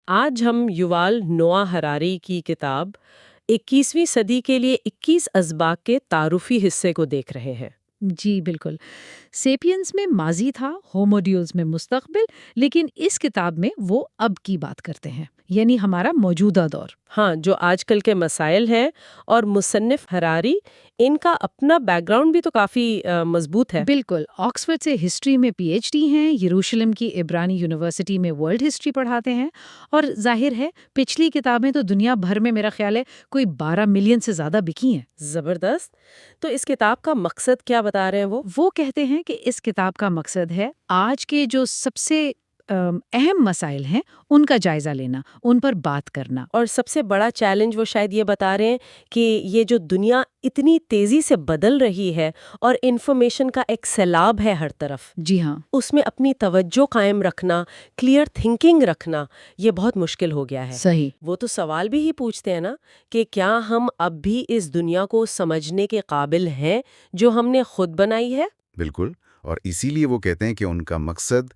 آج ہم یووال نوآ ہراری کی کتاب 21ویں صدی کے لیے 21 اسباق کے تعارفی حصے کو دیکھ رہے ہیں۔ جی بالکل۔ سیپینز میں ماضی تھا، ہوموڈیوز میں مستقبل، لیکن اس کتاب میں وہ اب کی بات کرتے ہیں، یعنی ہمارا موجودہ دور۔ ہاں، جو آج کل کے مسائل ہیں، اور مصنف ہراری ان کا اپنا بیک گراؤنڈ بھی تو کافی مضبوط ہے۔ بالکل، آکسفورڈ سے ہسٹری میں پی ایچ ڈی ہیں، یروشلم کی عبرانی یونیورسٹی میں ورلڈ ہسٹری پڑھاتے ہیں، اور ظاہر ہے پچھلی کتابیں تو دنیا بھر میں میرا خیال ہے کوئی 12 ملین سے زیادہ بکی ہیں۔ زبردست۔ تو اس کتاب کا مقصد کیا بتا رہے ہیں وہ کہتے ہیں کہ اس کتاب کا مقصد ہے آج کے جو سب سے اہم مسائل ہیں ان کا جائزہ لینا، ان پر بات کرنا۔ اور سب سے بڑا چیلنج وہ شاید یہ بتا رہے ہیں کہ یہ جو دنیا اتنی تیزی سے بدل رہی ہے اور انفارمیشن کا ایک سیلاب ہے ہر طرف، جی ہاں، اس میں اپنی توجہ قائم رکھنا، کلیئر تھنکنگ رکھنا، یہ بہت مشکل ہو گیا ہے۔ صحیح۔ وہ تو سوال بھی ہی پوچھتے ہیں نا کہ کیا ہم اب بھی اس دنیا کو سمجھنے کے قابل ہیں جو ہم نے خود بنائی ہے؟ بالکل، اور اسی لیے وہ کہتے ہیں کہ ان کا مقصد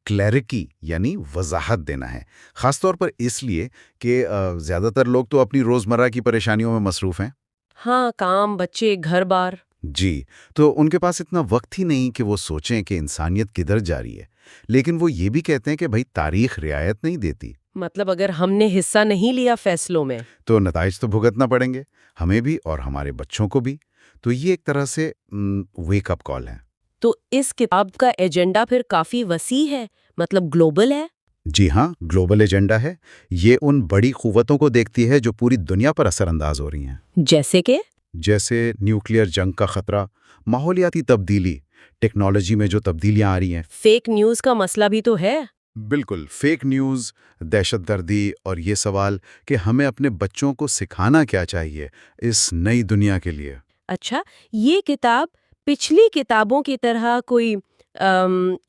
کلیرکی یعنی وضاحت دینا ہے، خاص طور پر اس لیے کہ زیادہ تر لوگ تو اپنی روزمرہ کی پریشانیوں میں مصروف ہیں۔ ہاں، کام، بچے، گھر بار۔ جی، تو ان کے پاس اتنا وقت ہی نہیں کہ وہ سوچیں کہ انسانیت کدھر جا رہی ہے، لیکن وہ یہ بھی کہتے ہیں کہ بھائی تاریخ رعایت نہیں دیتی، مطلب اگر ہم نے حصہ نہیں لیا فیصلوں میں تو نتائج تو بھگتنا پڑیں گے، ہمیں بھی اور ہمارے بچوں کو بھی۔ تو یہ ایک طرح سے ویک اپ کال ہے۔ تو اس کتاب کا ایجنڈا پھر کافی وسیع ہے، مطلب گلوبل ہے۔ جی ہاں، گلوبل ایجنڈا ہے۔ یہ ان بڑی قوتوں کو دیکھتی ہے جو پوری دنیا پر اثر انداز ہو رہی ہیں، جیسے نیوکلیئر جنگ کا خطرہ، ماحولیاتی تبدیلی، ٹیکنالوجی میں جو تبدیلیاں آ رہی ہیں۔ فیک نیوز کا مسئلہ بھی تو ہے۔ بالکل، فیک نیوز، دہشت گردی، اور یہ سوال کہ ہمیں اپنے بچوں کو سکھانا کیا چاہیے اس نئی دنیا کے لیے۔ اچھا، یہ کتاب پچھلی کتابوں کی طرح کوئی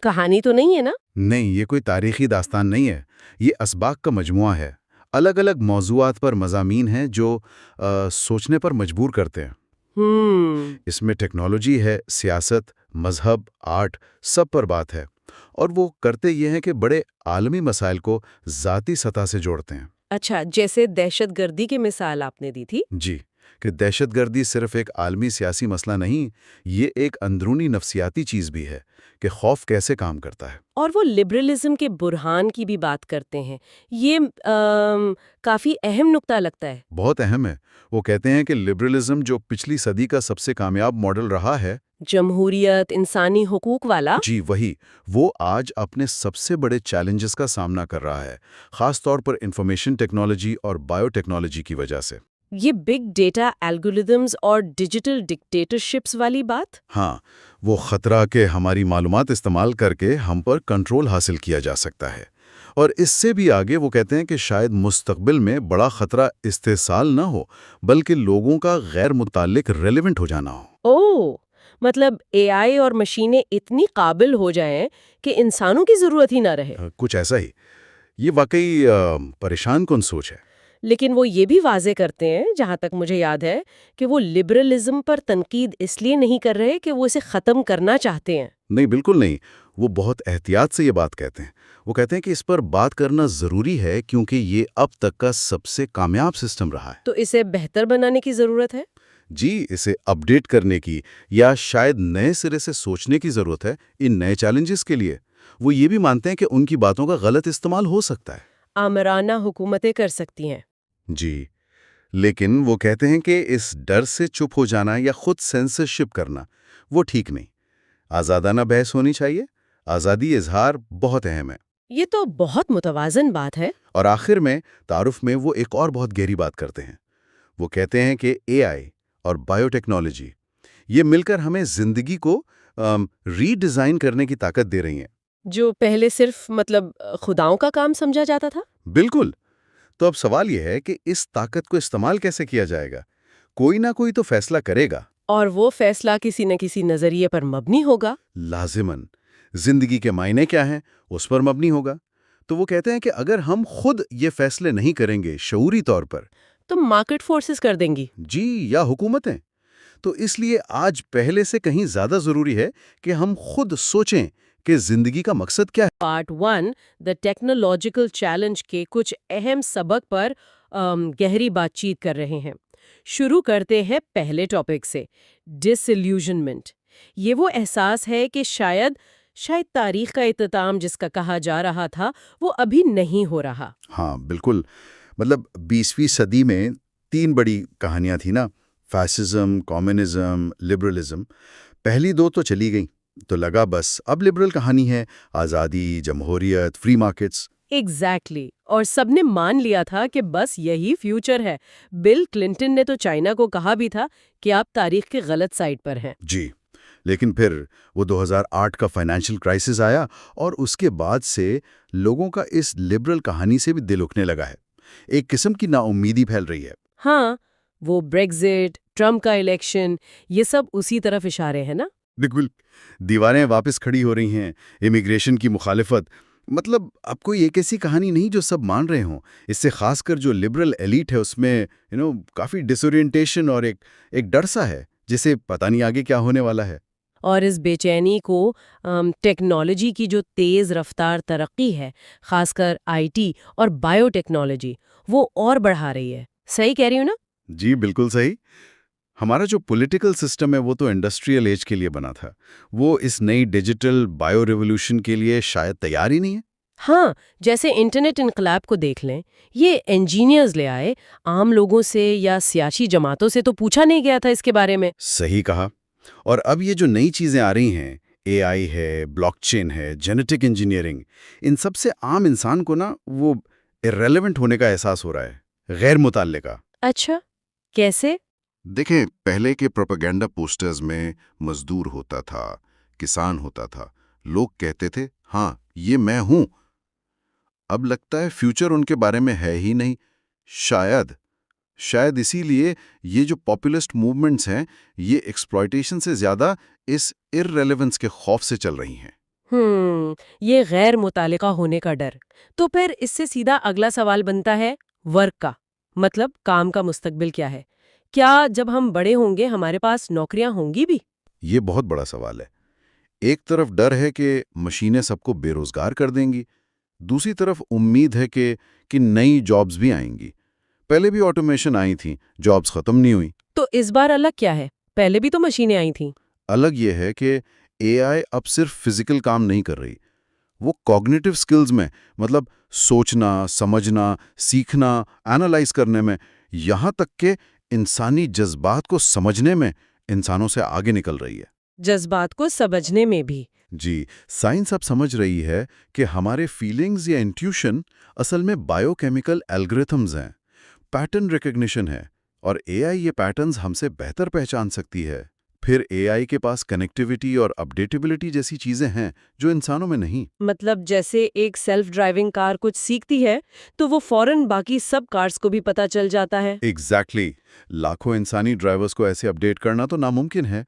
کہانی تو نہیں ہے نا؟ نہیں، یہ کوئی تاریخی داستان نہیں ہے، یہ اسباق کا مجموعہ ہے۔ الگ الگ موضوعات پر مضامین ہیں جو سوچنے پر مجبور کرتے ہیں۔ اس میں ٹیکنالوجی ہے، سیاست، مذہب، آرٹ، سب پر بات ہے، اور وہ کرتے یہ ہیں کہ بڑے عالمی مسائل کو ذاتی سطح سے جوڑتے ہیں۔ اچھا، جیسے دہشت گردی کی مثال آپ نے دی تھی۔ جی، کہ دہشت گردی صرف ایک عالمی سیاسی مسئلہ نہیں، یہ ایک اندرونی نفسیاتی چیز بھی ہے کہ خوف کیسے کام کرتا ہے۔ اور وہ لبرلزم کے برہان کی بھی بات کرتے ہیں، یہ کافی اہم نقطہ لگتا ہے۔ بہت اہم ہے۔ وہ کہتے ہیں کہ لبرلزم جو پچھلی صدی کا سب سے کامیاب ماڈل رہا ہے، جمہوریت، انسانی حقوق والا، جی وہی، وہ آج اپنے سب سے بڑے چیلنجز کا سامنا کر رہا ہے، خاص طور پر انفارمیشن ٹیکنالوجی اور بائیو ٹیکنالوجی کی وجہ سے۔ یہ بگ ڈیٹا، الگورتھمز اور ڈیجیٹل ڈکٹیٹرشپس والی بات۔ ہاں، وہ خطرہ کہ ہماری معلومات استعمال کر کے ہم پر کنٹرول حاصل کیا جا سکتا ہے، اور اس سے بھی آگے وہ کہتے ہیں کہ شاید مستقبل میں بڑا خطرہ استحصال نہ ہو بلکہ لوگوں کا غیر متعلق ریلیونٹ ہو جانا ہو۔ مطلب اے آئی اور مشینیں اتنی قابل ہو جائیں کہ انسانوں کی ضرورت ہی نہ رہے۔ کچھ ایسا ہی۔ یہ واقعی پریشان کن سوچ ہے۔ لیکن وہ یہ بھی واضح کرتے ہیں، جہاں تک مجھے یاد ہے، کہ وہ لبرلزم پر تنقید اس لیے نہیں کر رہے کہ وہ اسے ختم کرنا چاہتے ہیں۔ نہیں، بالکل نہیں، وہ بہت احتیاط سے یہ بات کہتے ہیں۔ وہ کہتے ہیں کہ اس پر بات کرنا ضروری ہے کیونکہ یہ اب تک کا سب سے کامیاب سسٹم رہا ہے۔ تو اسے بہتر بنانے کی ضرورت ہے؟ جی، اسے اپ ڈیٹ کرنے کی یا شاید نئے سرے سے سوچنے کی ضرورت ہے ان نئے چیلنجز کے لیے۔ وہ یہ بھی مانتے ہیں کہ ان کی باتوں کا غلط استعمال ہو سکتا ہے۔ آمرانہ حکومتیں کر سکتی ہیں۔ جی، لیکن وہ کہتے ہیں کہ اس ڈر سے چپ ہو جانا یا خود سینسرشپ کرنا وہ ٹھیک نہیں۔ آزادانہ بحث ہونی چاہیے، آزادی اظہار بہت اہم ہے۔ یہ تو بہت متوازن بات ہے۔ اور آخر میں تعارف میں وہ ایک اور بہت گہری بات کرتے ہیں۔ وہ کہتے ہیں کہ اے آئی اور بائیو ٹیکنالوجی یہ مل کر ہمیں زندگی کو ری ڈیزائن کرنے کی طاقت دے رہی ہیں، جو پہلے صرف خداؤں کا کام سمجھا جاتا تھا۔ بالکل۔ تو اب سوال یہ ہے کہ اس طاقت کو استعمال کیسے کیا جائے گا؟ کوئی نہ کوئی تو فیصلہ کرے گا، اور وہ فیصلہ کسی نہ کسی نظریے پر مبنی ہوگا۔ لازماً زندگی کے معنی کیا ہیں اس پر مبنی ہوگا۔ تو وہ کہتے ہیں کہ اگر ہم خود یہ فیصلے نہیں کریں گے شعوری طور پر، تو مارکیٹ فورسز کر دیں گی۔ جی، یا حکومتیں۔ تو اس لیے آج پہلے سے کہیں زیادہ ضروری ہے کہ ہم خود سوچیں کہ زندگی کا مقصد کیا ہے۔ پارٹ 1 دا ٹیکنالوجیکل چیلنج کے کچھ اہم سبق پر گہری بات چیت کر رہے ہیں۔ شروع کرتے ہیں پہلے ٹاپک سے، ڈس ایلیوژنمنٹ۔ یہ وہ احساس ہے کہ شاید تاریخ کا اختتام جس کا کہا جا رہا تھا وہ ابھی نہیں ہو رہا۔ ہاں بالکل، مطلب 20ویں صدی میں 3 بڑی کہانیاں تھیں نا، فیسزم، کمیونزم، لبرلزم۔ پہلی 2 تو چلی گئیں، تو لگا بس اب لبرل کہانی ہے، آزادی، جمہوریت، فری مارکیٹس۔ ایگزیکٹلی، اور سب نے مان لیا تھا کہ بس یہی فیوچر ہے۔ بل کلنٹن نے تو چائنا کو کہا بھی تھا کہ آپ تاریخ کے غلط سائڈ پر ہیں۔ جی، لیکن پھر وہ 2008 کا فائنینشیل کرائسس آیا اور اس کے بعد سے لوگوں کا اس لبرل کہانی سے بھی دل اٹھنے لگا ہے۔ ایک قسم کی نا امیدی پھیل رہی ہے۔ ہاں، وہ بریگزٹ، ٹرمپ کا الیکشن، یہ سب اسی طرف اشارے ہیں نا۔ بالکل، دیواریں واپس کھڑی ہو رہی ہیں، امیگریشن کی مخالفت، مطلب اب کوئی ایک ایسی کہانی نہیں جو سب مان رہے ہوں۔ اس سے خاص کر جو لبرل ایلیٹ ہے اس میں کافی ڈس اورینٹیشن اور ایک ڈر سا ہے جسے پتہ نہیں آگے کیا ہونے والا ہے۔ اور اس بے چینی کو ٹیکنالوجی کی جو تیز رفتار ترقی ہے، خاص کر آئی ٹی اور بائیو ٹیکنالوجی، وہ اور بڑھا رہی ہے۔ صحیح کہہ رہی ہوں نا؟ جی بالکل صحیح۔ ہمارا جو پولیٹیکل سسٹم ہے وہ تو انڈسٹریل ایج کے لیے بنا تھا، وہ اس نئی ڈیجیٹل بائیو ریولوشن کے لیے شاید تیار ہی نہیں ہے۔ ہاں، جیسے انٹرنیٹ انقلاب کو دیکھ لیں، یہ انجینئرز لے آئے، عام لوگوں سے یا سیاسی جماعتوں سے تو پوچھا نہیں گیا تھا اس کے بارے میں۔ صحیح کہا۔ اور اب یہ جو نئی چیزیں آ رہی ہیں، اے آئی ہے، بلاک چین ہے، جینیٹک انجینئرنگ، ان سب سے عام انسان کو نا وہ irrelevant ہونے کا احساس ہو رہا ہے، غیر متعلقہ کا۔ اچھا، کیسے؟ دیکھیں، پہلے کے پروپیگنڈا پوسٹرز میں مزدور ہوتا تھا، کسان ہوتا تھا، لوگ کہتے تھے ہاں یہ میں ہوں۔ اب لگتا ہے فیوچر ان کے بارے میں ہے ہی نہیں۔ شاید اسی لیے یہ جو پاپولسٹ موومنٹس ہیں یہ ایکسپلائٹیشن سے زیادہ اس irrelevance کے خوف سے چل رہی ہیں۔ یہ غیر متعلقہ ہونے کا ڈر۔ تو پھر اس سے سیدھا اگلا سوال بنتا ہے ورک کا، مطلب کام کا مستقبل کیا ہے؟ کیا جب ہم بڑے ہوں گے ہمارے پاس نوکریاں ہوں گی بھی؟ یہ بہت بڑا سوال ہے۔ ایک طرف ڈر ہے کہ مشینیں سب کو بے روزگار کر دیں گی، دوسری طرف امید ہے کہ نئی جابز بھی آئیں گی۔ پہلے بھی آٹومیشن آئی تھیں، جابز ختم نہیں ہوئی۔ تو اس بار الگ کیا ہے؟ پہلے بھی تو مشینیں آئی تھیں۔ الگ یہ ہے کہ اے آئی اب صرف فزیکل کام نہیں کر رہی، وہ کوگنیٹو سکلز میں، مطلب سوچنا، سمجھنا، سیکھنا، اینالائز کرنے میں، یہاں تک کہ انسانی جذبات کو سمجھنے میں انسانوں سے آگے نکل رہی ہے۔ جذبات کو سمجھنے میں بھی؟ جی، سائنس اب سمجھ رہی ہے کہ ہمارے فیلنگز یا انٹیوشن اصل میں بائیو کیمیکل الگریتھمز ہیں، پیٹرن ریکگنیشن ہے، اور اے آئی یہ پیٹرنز ہم سے بہتر پہچان سکتی ہے۔ پھر اے آئی کے پاس کنیکٹیوٹی اور اپڈیٹیبلٹی جیسی چیزیں ہیں جو انسانوں میں نہیں۔ مطلب جیسے ایک سیلف ڈرائیونگ کار کچھ سیکھتی ہے تو وہ فوراً باقی سب کارز کو بھی پتہ چل جاتا ہے۔ ایگزیکٹلی، لاکھوں انسانی ڈرائیورز کو ایسے اپڈیٹ کرنا تو ناممکن ہے۔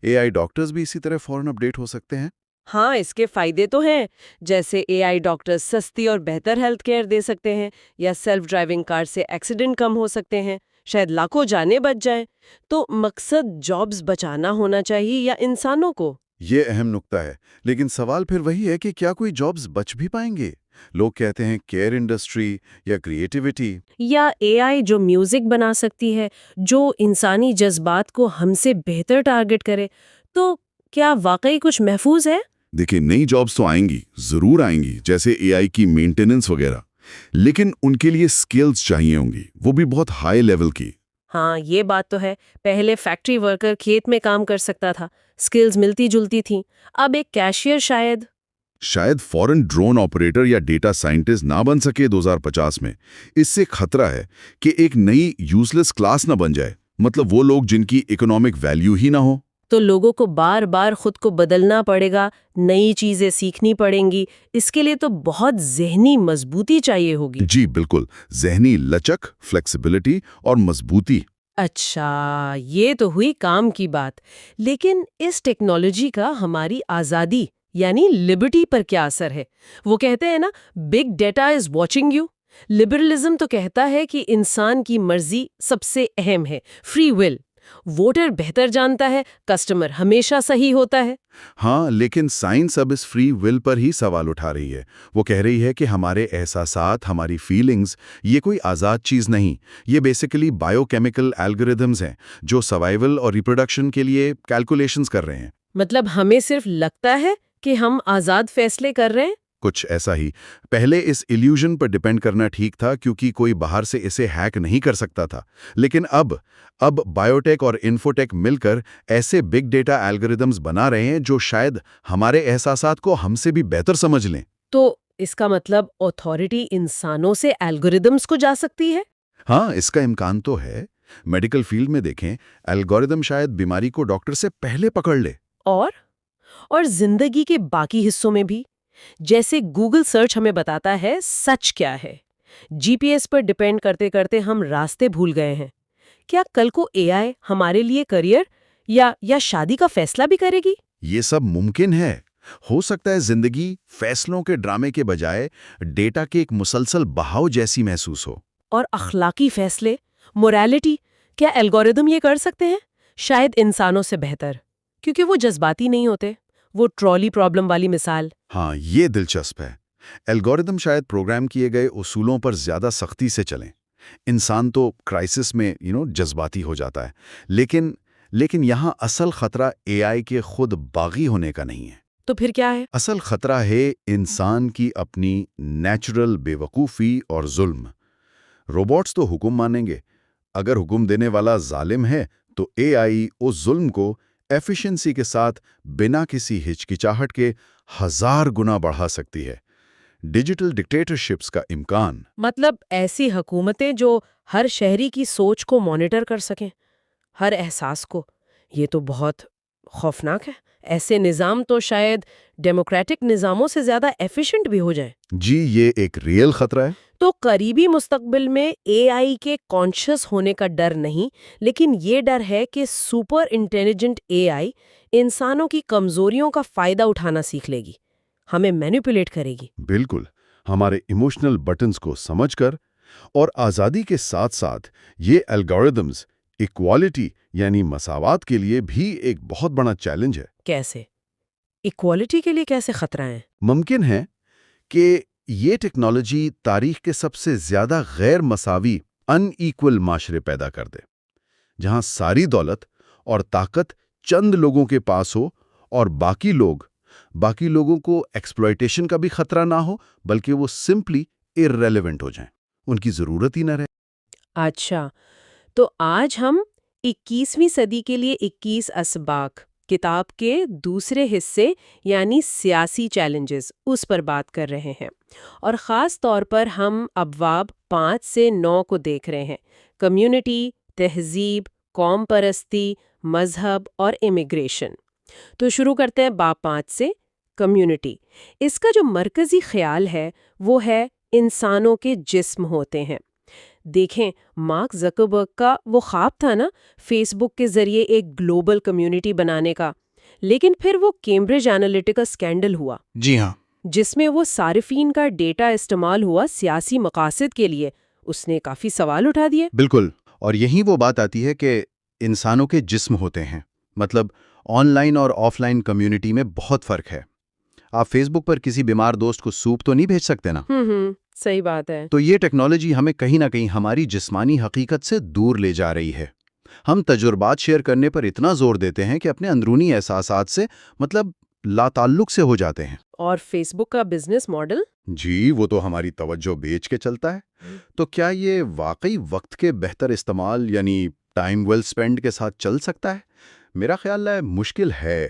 اے آئی ڈاکٹرز بھی اسی طرح فوراً اپڈیٹ ہو سکتے ہیں۔ ہاں، اس کے فائدے تو ہیں، جیسے اے آئی ڈاکٹر سستی اور بہتر ہیلتھ کیئر دے سکتے ہیں، یا سیلف ڈرائیونگ کار سے ایکسیڈنٹ کم ہو سکتے ہیں، شاید لاکھوں جانیں بچ جائیں۔ تو مقصد جابز بچانا ہونا چاہیے یا انسانوں کو؟ یہ اہم نکتہ ہے، لیکن سوال پھر وہی ہے کہ کیا کوئی جابز بچ بھی پائیں گے؟ لوگ کہتے ہیں کیئر انڈسٹری یا کریٹیوٹی، یا اے آئی جو میوزک بنا سکتی ہے، جو انسانی جذبات کو ہم سے بہتر ٹارگٹ کرے، تو کیا واقعی کچھ محفوظ ہے؟ دیکھیں، نئی جابز تو آئیں گی، ضرور آئیں گی، جیسے اے آئی کی مینٹیننس وغیرہ، لیکن ان کے لیے سکلز چاہیے ہوں گی، وہ بھی بہت ہائی لیول کی۔ ہاں، یہ بات تو ہے۔ پہلے فیکٹری ورکر کھیت میں کام کر سکتا تھا، سکلز ملتی جلتی تھیں۔ اب ایک کیشیئر شاید فورن ڈرون آپریٹر یا ڈیٹا سائنٹسٹ نہ بن سکے 2050 میں۔ اس سے خطرہ ہے کہ ایک نئی یوز لیس کلاس نہ بن جائے، مطلب وہ لوگ جن کی اکنامک ویلیو ہی نہ ہو۔ تو لوگوں کو بار بار خود کو بدلنا پڑے گا، نئی چیزیں سیکھنی پڑیں گی۔ اس کے لیے تو بہت ذہنی مضبوطی چاہیے ہوگی۔ جی بالکل، ذہنی لچک، فلیکسیبلٹی اور مضبوطی۔ اچھا، یہ تو ہوئی کام کی بات، لیکن اس ٹیکنالوجی کا ہماری آزادی یعنی لبرٹی پر کیا اثر ہے؟ وہ کہتے ہیں نا، big data is watching you. Liberalism تو کہتا ہے کہ انسان کی مرضی سب سے اہم ہے، فری ول۔ ووٹر بہتر جانتا ہے، کسٹمر ہمیشہ صحیح ہوتا ہے۔ ہاں، لیکن سائنس اب اس فری ول پر ہی سوال اٹھا رہی ہے۔ وہ کہہ رہی ہے کہ ہمارے احساسات، ہماری فیلنگز، یہ کوئی آزاد چیز نہیں، یہ بیسیکلی بائیو کیمیکل الگوریدمز ہیں جو سروائیول اور ریپروڈکشن کے لیے کیلکولیشنز کر رہے ہیں۔ مطلب ہمیں صرف لگتا ہے کہ ہم آزاد فیصلے کر رہے ہیں؟ کچھ ایسا ہی۔ پہلے اس ایلیوژن پر ڈیپینڈ کرنا ٹھیک تھا کیونکہ کوئی باہر سے اسے ہیک نہیں کر سکتا تھا، لیکن اب بائیوٹیک اور انفوٹیک مل کر ایسے بگ ڈیٹا الگوریدمز بنا رہے ہیں جو شاید ہمارے احساسات کو ہم سے بھی بہتر سمجھ لیں۔ تو اس کا مطلب اتھارٹی انسانوں سے الگوریدمز کو جا سکتی ہے؟ ہاں، اس کا امکان تو ہے۔ میڈیکل فیلڈ میں دیکھیں، الگوریدم شاید بیماری کو ڈاکٹر سے پہلے پکڑ لے۔ اور زندگی کے باقی حصوں میں بھی، جیسے گوگل سرچ ہمیں بتاتا ہے سچ کیا ہے، جی پی ایس پر ڈیپینڈ کرتے کرتے ہم راستے بھول گئے ہیں۔ کیا کل کو اے آئی ہمارے لیے کریئر یا شادی کا فیصلہ بھی کرے گی؟ یہ سب ممکن ہے۔ ہو سکتا ہے زندگی فیصلوں کے ڈرامے کے بجائے ڈیٹا کے ایک مسلسل بہاؤ جیسی محسوس ہو۔ اور اخلاقی فیصلے، موریلٹی، کیا الگوریدم یہ کر سکتے ہیں؟ شاید انسانوں سے بہتر، کیونکہ وہ جذباتی نہیں ہوتے۔ وہ ٹرالی پرابلم والی مثال۔ ہاں، یہ دلچسپ ہے۔ الگوریدم شاید پروگرام کیے گئے اصولوں پر زیادہ سختی سے چلیں۔ انسان تو کرائسس میں جذباتی ہو جاتا ہے، لیکن یہاں اصل خطرہ اے آئی کے خود باغی ہونے کا نہیں ہے۔ تو پھر کیا ہے؟ اصل خطرہ ہے انسان کی اپنی نیچرل بے وقوفی اور ظلم۔ روبوٹس تو حکم مانیں گے، اگر حکم دینے والا ظالم ہے تو اے آئی اس ظلم کو ایفیشنسی کے ساتھ بنا کسی ہچکچاہٹ کے 1000 گنا بڑھا سکتی ہے۔ ڈیجیٹل ڈکٹیٹرشپس کا امکان۔ مطلب ایسی حکومتیں جو ہر شہری کی سوچ کو مانیٹر کر سکیں، ہر احساس کو۔ یہ تو بہت خوفناک ہے۔ ایسے نظام تو شاید ڈیموکریٹک نظاموں سے زیادہ ایفیشنٹ بھی ہو جائیں۔ جی، یہ ایک ریئل خطرہ ہے۔ تو قریبی مستقبل میں اے آئی کے کانشیس ہونے کا ڈر نہیں، لیکن یہ ڈر ہے کہ سپر انٹیلیجنٹ اے آئی انسانوں کی کمزوریوں کا فائدہ اٹھانا سیکھ لے گی، ہمیں مینیپولیٹ کرے گی۔ بالکل، ہمارے ایموشنل بٹنز کو سمجھ کر۔ اور آزادی کے ساتھ ساتھ یہ الگوریدمز ایکوالٹی یعنی مساوات کے لیے بھی ایک بہت بڑا چیلنج ہے۔ کیسے؟ ایکوالٹی کے لیے کیسے خطرہ ہیں؟ ممکن ہے کہ یہ ٹیکنالوجی تاریخ کے سب سے زیادہ غیر مساوی ان ایکول معاشرے پیدا کر دے، جہاں ساری دولت اور طاقت چند لوگوں کے پاس ہو اور باقی لوگوں کو ایکسپلائٹیشن کا بھی خطرہ نہ ہو، بلکہ وہ سمپلی irrelevant ہو جائیں، ان کی ضرورت ہی نہ رہے۔ اچھا، تو آج ہم 21ویں صدی کے لیے 21 اسباق کتاب کے دوسرے حصے یعنی سیاسی چیلنجز اس پر بات کر رہے ہیں، اور خاص طور پر ہم ابواب 5 سے 9 کو دیکھ رہے ہیں: کمیونٹی، تہذیب، قوم پرستی، مذہب اور امیگریشن۔ تو شروع کرتے ہیں باب 5 سے، کمیونٹی۔ اس کا جو مرکزی خیال ہے وہ ہے انسانوں کے جسم ہوتے ہیں۔ دیکھیں، مارک زکربرگ کا وہ خواب تھا نا، فیس بک کے ذریعے ایک گلوبل کمیونٹی بنانے کا، لیکن پھر وہ کیمبرج انالیٹیکا اسکینڈل ہوا۔ جی ہاں، جس میں وہ صارفین کا ڈیٹا استعمال ہوا سیاسی مقاصد کے لیے۔ اس نے کافی سوال اٹھا دیے۔ بالکل، اور یہی وہ بات آتی ہے کہ انسانوں کے جسم ہوتے ہیں۔ مطلب آن لائن اور آف لائن کمیونٹی میں بہت فرق ہے۔ آپ فیس بک پر کسی بیمار دوست کو سوپ تو نہیں بھیج سکتے نا۔ صحیح بات ہے۔ تو یہ ٹیکنالوجی ہمیں کہیں نہ کہیں ہماری جسمانی حقیقت سے دور لے جا رہی ہے۔ ہم تجربات شیئر کرنے پر اتنا زور دیتے ہیں کہ اپنے اندرونی احساسات سے لا تعلق سے ہو جاتے ہیں۔ اور فیس بک کا بزنس ماڈل؟ جی، وہ تو ہماری توجہ بیچ کے چلتا ہے۔ تو کیا یہ واقعی وقت کے بہتر استعمال یعنی ٹائم ویل اسپینڈ کے ساتھ چل سکتا ہے؟ میرا خیال ہے مشکل ہے۔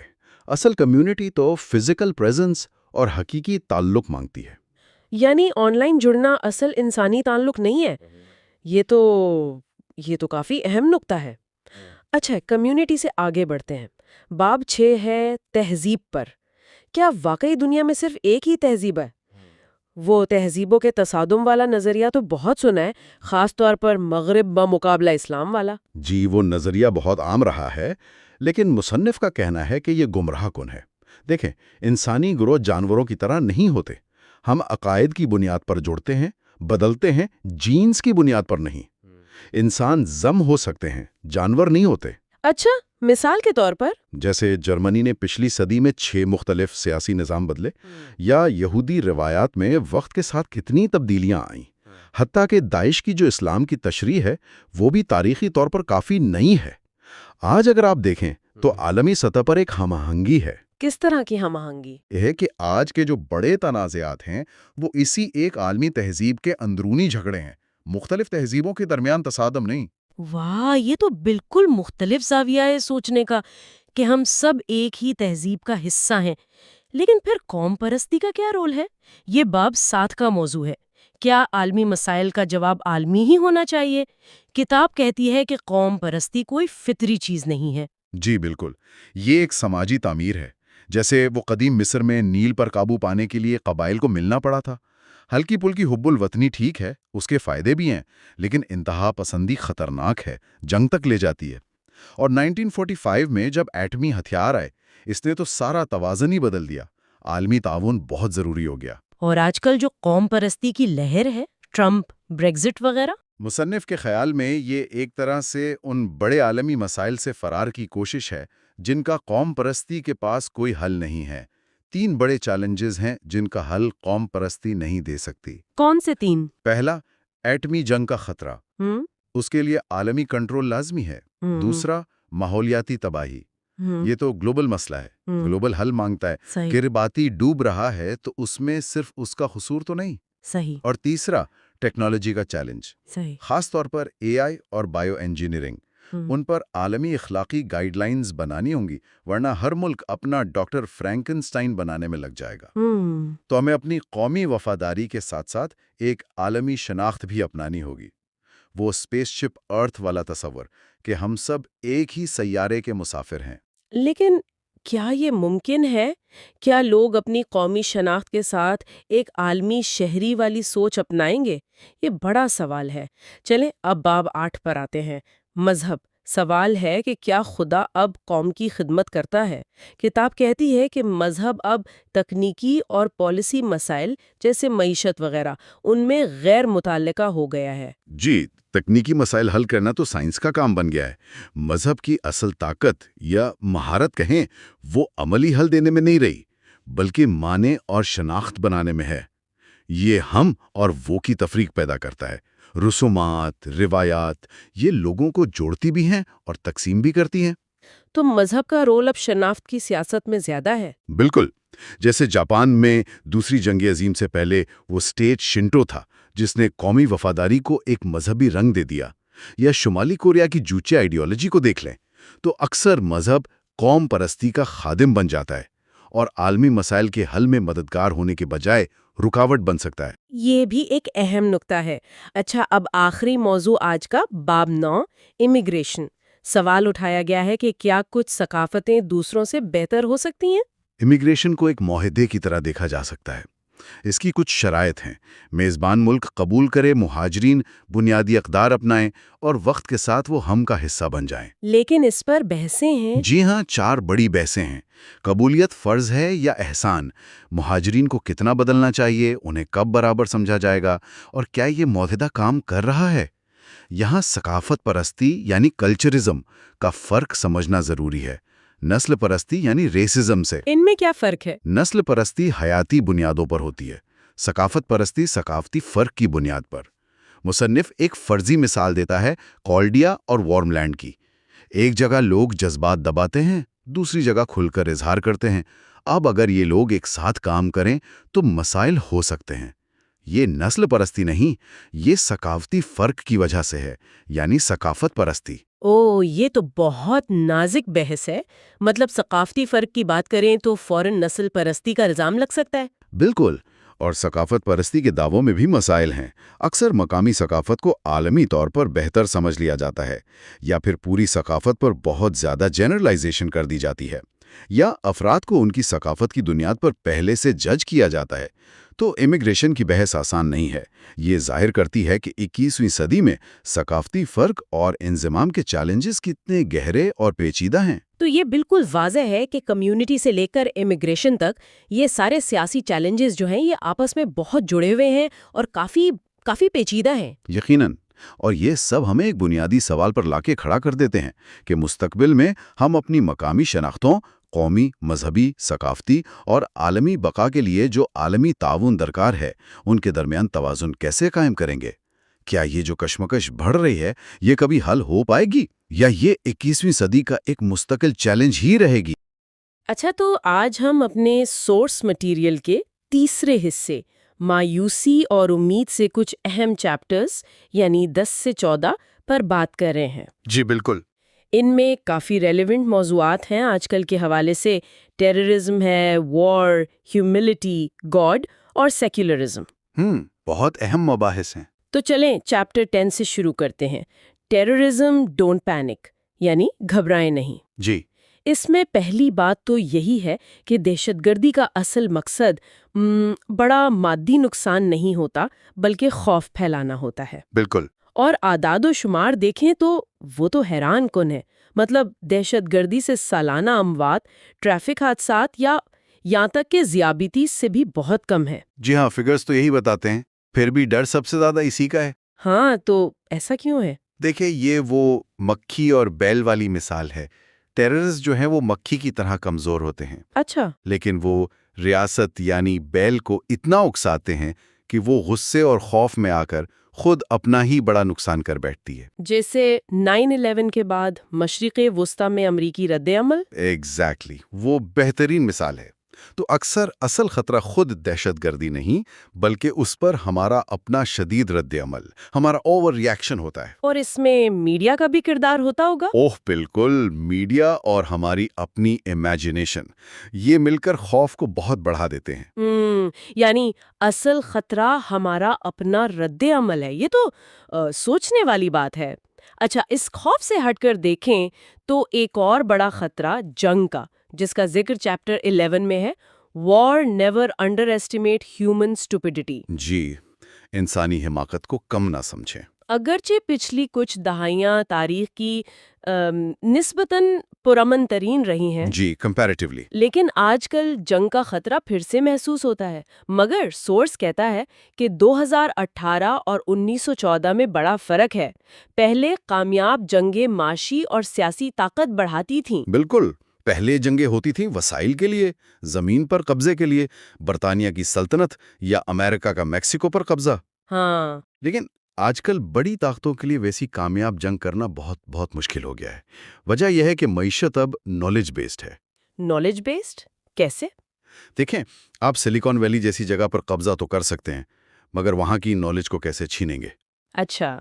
اصل کمیونٹی تو فزیکل پریزنس اور حقیقی تعلق مانگتی ہے۔ یعنی آن لائن جڑنا اصل انسانی تعلق نہیں ہے۔ یہ تو کافی اہم نقطہ ہے۔ اچھا، کمیونٹی سے آگے بڑھتے ہیں۔ باب 6 ہے تہذیب پر۔ کیا واقعی دنیا میں صرف ایک ہی تہذیب ہے؟ وہ تہذیبوں کے تصادم والا نظریہ تو بہت سنا ہے، خاص طور پر مغرب بمقابلہ اسلام والا۔ جی، وہ نظریہ بہت عام رہا ہے، لیکن مصنف کا کہنا ہے کہ یہ گمراہ کن ہے۔ دیکھیں، انسانی گروہ جانوروں کی طرح نہیں ہوتے۔ ہم عقائد کی بنیاد پر جڑتے ہیں، بدلتے ہیں، جینز کی بنیاد پر نہیں۔ انسان ضم ہو سکتے ہیں، جانور نہیں ہوتے۔ اچھا، مثال کے طور پر؟ جیسے جرمنی نے پچھلی صدی میں 6 مختلف سیاسی نظام بدلے، یا یہودی روایات میں وقت کے ساتھ کتنی تبدیلیاں آئیں۔ حتیٰ کہ داعش کی جو اسلام کی تشریح ہے وہ بھی تاریخی طور پر کافی نئی ہے۔ آج اگر آپ دیکھیں تو عالمی سطح پر ایک ہم آہنگی ہے۔ کس طرح کی ہم آہنگی؟ یہ ہے کہ آج کے جو بڑے تنازعات ہیں وہ اسی ایک عالمی تہذیب کے اندرونی جھگڑے ہیں، مختلف تہذیبوں کے درمیان تصادم نہیں۔ واہ، یہ تو بالکل مختلف زاویہ ہے سوچنے کا کہ ہم سب ایک ہی تہذیب کا حصہ ہیں۔ لیکن پھر قوم پرستی کا کیا رول ہے؟ یہ باب 7 کا موضوع ہے۔ کیا عالمی مسائل کا جواب عالمی ہی ہونا چاہیے؟ کتاب کہتی ہے کہ قوم پرستی کوئی فطری چیز نہیں ہے۔ جی بالکل، یہ ایک سماجی تعمیر ہے۔ جیسے وہ قدیم مصر میں نیل پر قابو پانے کے لیے قبائل کو ملنا پڑا تھا۔ ہلکی پھلکی حب الوطنی ٹھیک ہے، اس کے فائدے بھی ہیں، لیکن انتہا پسندی خطرناک ہے، جنگ تک لے جاتی ہے۔ اور 1945 میں جب ایٹمی ہتھیار آئے، اس نے تو سارا توازن ہی بدل دیا۔ عالمی تعاون بہت ضروری ہو گیا۔ اور آج کل جو قوم پرستی کی لہر ہے، ٹرمپ، بریگزٹ وغیرہ، مصنف کے خیال میں یہ ایک طرح سے ان بڑے عالمی مسائل سے فرار کی کوشش ہے جن کا قوم پرستی کے پاس کوئی حل نہیں ہے۔ 3 بڑے چیلنجز ہیں جن کا حل قوم پرستی نہیں دے سکتی۔ کون سے 3؟ پہلا، ایٹمی جنگ کا خطرہ، اس کے لیے عالمی کنٹرول لازمی ہے۔ دوسرا، ماحولیاتی تباہی، یہ تو گلوبل مسئلہ ہے، گلوبل حل مانگتا ہے۔ کرباتی ڈوب رہا ہے تو اس میں صرف اس کا قصور تو نہیں۔ صحیح۔ اور تیسرا، ٹیکنالوجی کا چیلنج، صحیح۔ خاص طور پر AI اور بائیو انجینئرنگ۔ ان پر عالمی اخلاقی گائیڈ لائنز بنانی ہوں گی، ورنہ ہر ملک اپنا ڈاکٹر فرینکنسٹائن بنانے میں لگ جائے گا۔ تو ہمیں اپنی قومی وفاداری کے ساتھ ساتھ ایک عالمی شناخت بھی اپنانی ہوگی، وہ اسپیس شپ ارتھ والا تصور کہ ہم سب ایک ہی سیارے کے مسافر ہیں۔ لیکن کیا یہ ممکن ہے؟ کیا لوگ اپنی قومی شناخت کے ساتھ ایک عالمی شہری والی سوچ اپنائیں گے؟ یہ بڑا سوال ہے۔ چلیں اب باب 8 پر آتے ہیں، مذہب۔ سوال ہے کہ کیا خدا اب قوم کی خدمت کرتا ہے؟ کتاب کہتی ہے کہ مذہب اب تکنیکی اور پالیسی مسائل جیسے معیشت وغیرہ ان میں غیر متعلقہ ہو گیا ہے۔ جی، تکنیکی مسائل حل کرنا تو سائنس کا کام بن گیا ہے۔ مذہب کی اصل طاقت یا مہارت کہیں، وہ عملی حل دینے میں نہیں رہی، بلکہ معنی اور شناخت بنانے میں ہے۔ یہ ہم اور وہ کی تفریق پیدا کرتا ہے۔ رسومات، روایات، یہ لوگوں کو جوڑتی بھی ہیں اور تقسیم بھی کرتی ہیں۔ تو مذہب کا رول اب شناخت کی سیاست میں زیادہ ہے؟ بالکل۔ جیسے جاپان میں دوسری جنگ عظیم سے پہلے وہ اسٹیٹ شنٹو تھا جس نے قومی وفاداری کو ایک مذہبی رنگ دے دیا، یا شمالی کوریا کی جوچے آئیڈیالوجی کو دیکھ لیں تو اکثر مذہب قوم پرستی کا خادم بن جاتا ہے اور عالمی مسائل کے حل میں مددگار ہونے کے بجائے رکاوٹ بن سکتا ہے۔ یہ بھی ایک اہم نکتہ ہے۔ اچھا، اب آخری موضوع آج کا، باب 9، امیگریشن۔ سوال اٹھایا گیا ہے کہ کیا کچھ ثقافتیں دوسروں سے بہتر ہو سکتی ہیں؟ امیگریشن کو ایک معاہدے کی طرح دیکھا جا سکتا ہے۔ اس کی کچھ شرائط ہیں۔ میزبان ملک قبول کرے مہاجرین، بنیادی اقدار اپنائیں اور وقت کے ساتھ وہ ہم کا حصہ بن جائیں۔ لیکن اس پر بحثیں ہیں۔ جی ہاں، 4 بڑی بحثیں ہیں۔ قبولیت فرض ہے یا احسان؟ مہاجرین کو کتنا بدلنا چاہیے؟ انہیں کب برابر سمجھا جائے گا؟ اور کیا یہ معاہدہ کام کر رہا ہے؟ یہاں ثقافت پرستی یعنی کلچرزم کا فرق سمجھنا ضروری ہے، نسل پرستی یعنی ریسزم سے۔ ان میں کیا فرق ہے؟ نسل پرستی حیاتی بنیادوں پر ہوتی ہے، ثقافت پرستی ثقافتی فرق کی بنیاد پر۔ مصنف ایک فرضی مثال دیتا ہے کالڈیا اور وارم لینڈ کی۔ ایک جگہ لوگ جذبات دباتے ہیں، دوسری جگہ کھل کر اظہار کرتے ہیں۔ اب اگر یہ لوگ ایک ساتھ کام کریں تو مسائل ہو سکتے ہیں۔ یہ نسل پرستی نہیں، یہ ثقافتی فرق کی وجہ سے ہے، یعنی ثقافت پرستی۔ یہ تو بہت نازک بحث ہے۔ مطلب ثقافتی فرق کی بات کریں تو فوراً نسل پرستی کا الزام لگ سکتا ہے۔ بالکل، اور ثقافت پرستی کے دعووں میں بھی مسائل ہیں۔ اکثر مقامی ثقافت کو عالمی طور پر بہتر سمجھ لیا جاتا ہے، یا پھر پوری ثقافت پر بہت زیادہ جنرلائزیشن کر دی جاتی ہے، یا افراد کو ان کی ثقافت کی بنیاد پر پہلے سے جج کیا جاتا ہے۔ تو امیگریشن کی بحث آسان نہیں ہے۔ یہ ظاہر کرتی ہے کہ 21ویں صدی میں ثقافتی فرق اور انضمام کے چیلنجز کتنے گہرے اور پیچیدہ ہیں۔ تو یہ بالکل واضح ہے کہ کمیونٹی سے لے کر امیگریشن تک یہ سارے سیاسی چیلنجز جو ہیں یہ آپس میں بہت جڑے ہوئے ہیں اور کافی پیچیدہ ہیں۔ یقیناً اور یہ سب ہمیں ایک بنیادی سوال پر لا کے کھڑا کر دیتے ہیں کہ مستقبل میں ہم اپنی مقامی شناختوں، قومی، مذہبی، ثقافتی اور عالمی بقا کے لیے جو عالمی تعاون درکار ہے، ان کے درمیان توازن کیسے قائم کریں گے؟ کیا یہ جو کشمکش بڑھ رہی ہے، یہ کبھی حل ہو پائے گی یا یہ 21ویں صدی کا ایک مستقل چیلنج ہی رہے گی؟ اچھا، تو آج ہم اپنے سورس مٹیریل کے تیسرے حصے مایوسی اور امید سے کچھ اہم چیپٹرز یعنی 10 سے 14 پر بات کر رہے ہیں۔ جی بالکل۔ ان میں کافی ریلیونٹ موضوعات ہیں آج کل کے حوالے سے۔ ٹیررزم ہے، وار، ہیوملٹی، گاڈ اور سیکولرزم۔ بہت اہم مباحث ہیں۔ تو چلیں چیپٹر 10 سے شروع کرتے ہیں۔ ٹیررزم ڈونٹ پینک، یعنی گھبرائیں نہیں۔ جی اس میں پہلی بات تو یہی ہے کہ دہشت گردی کا اصل مقصد بڑا مادی نقصان نہیں ہوتا بلکہ خوف پھیلانا ہوتا ہے۔ بالکل۔ اور اعداد و شمار دیکھیں تو وہ تو حیران کن ہے۔ مطلب دہشت گردی سے سالانہ اموات، ٹریفک حادثات یا یہاں تک کہ ذیابیطس سے بھی بہت کم ہے۔ جی ہاں، فگرز تو یہی بتاتے ہیں۔ پھر بھی ڈر سب سے زیادہ اسی کا ہے۔ ہاں، تو ایسا کیوں ہے؟ دیکھیں، یہ وہ مکھی اور بیل والی مثال ہے۔ ٹیررز جو ہیں وہ مکھی کی طرح کمزور ہوتے ہیں، اچھا۔ لیکن وہ ریاست یعنی بیل کو اتنا اکساتے ہیں کہ وہ غصے اور خوف میں آ کر خود اپنا ہی بڑا نقصان کر بیٹھتی ہے۔ جیسے 9/11 کے بعد مشرق وسطی میں امریکی رد عمل۔ ایگزیکٹلی، وہ بہترین مثال ہے۔ تو اکثر اصل خطرہ خود دہشت گردی نہیں بلکہ اس پر ہمارا اپنا شدید رد عمل، ہمارا اوور ری ایکشن ہوتا ہے۔ اور اس میں میڈیا کا بھی کردار ہوتا ہوگا؟ اوہ بالکل، میڈیا اور ہماری اپنی امیجنیشن یہ مل کر خوف کو بہت بڑھا دیتے ہیں۔ یعنی اصل خطرہ ہمارا اپنا رد عمل ہے۔ یہ تو سوچنے والی بات ہے۔ اچھا، اس خوف سے ہٹ کر دیکھیں تو ایک اور بڑا خطرہ جنگ کا، جس کا ذکر چیپٹر 11 میں ہے، war never underestimate human stupidity. جی، انسانی حماقت کو کم نہ سمجھیں۔ اگرچہ پچھلی کچھ دہائیاں تاریخ کی نسبتاً پرامن ترین رہی ہیں، جی، کمپیریٹیولی۔ لیکن آج کل جنگ کا خطرہ پھر سے محسوس ہوتا ہے۔ مگر سورس کہتا ہے کہ 2018 اور 1914 میں بڑا فرق ہے۔ پہلے کامیاب جنگیں معاشی اور سیاسی طاقت بڑھاتی تھیں۔ بالکل، پہلے جنگیں ہوتی تھیں وسائل کے لیے، زمین پر قبضے کے لیے، برطانیہ کی سلطنت یا امریکہ کا میکسیکو پر قبضہ۔ ہاں، لیکن آج کل بڑی طاقتوں کے لیے ویسی کامیاب جنگ کرنا بہت بہت مشکل ہو گیا ہے۔ وجہ یہ ہے کہ معیشت اب نالج بیسڈ ہے۔ نالج بیسڈ کیسے؟ دیکھیں، آپ سلیکن ویلی جیسی جگہ پر قبضہ تو کر سکتے ہیں، مگر وہاں کی نالج کو کیسے چھینیں گے؟ اچھا،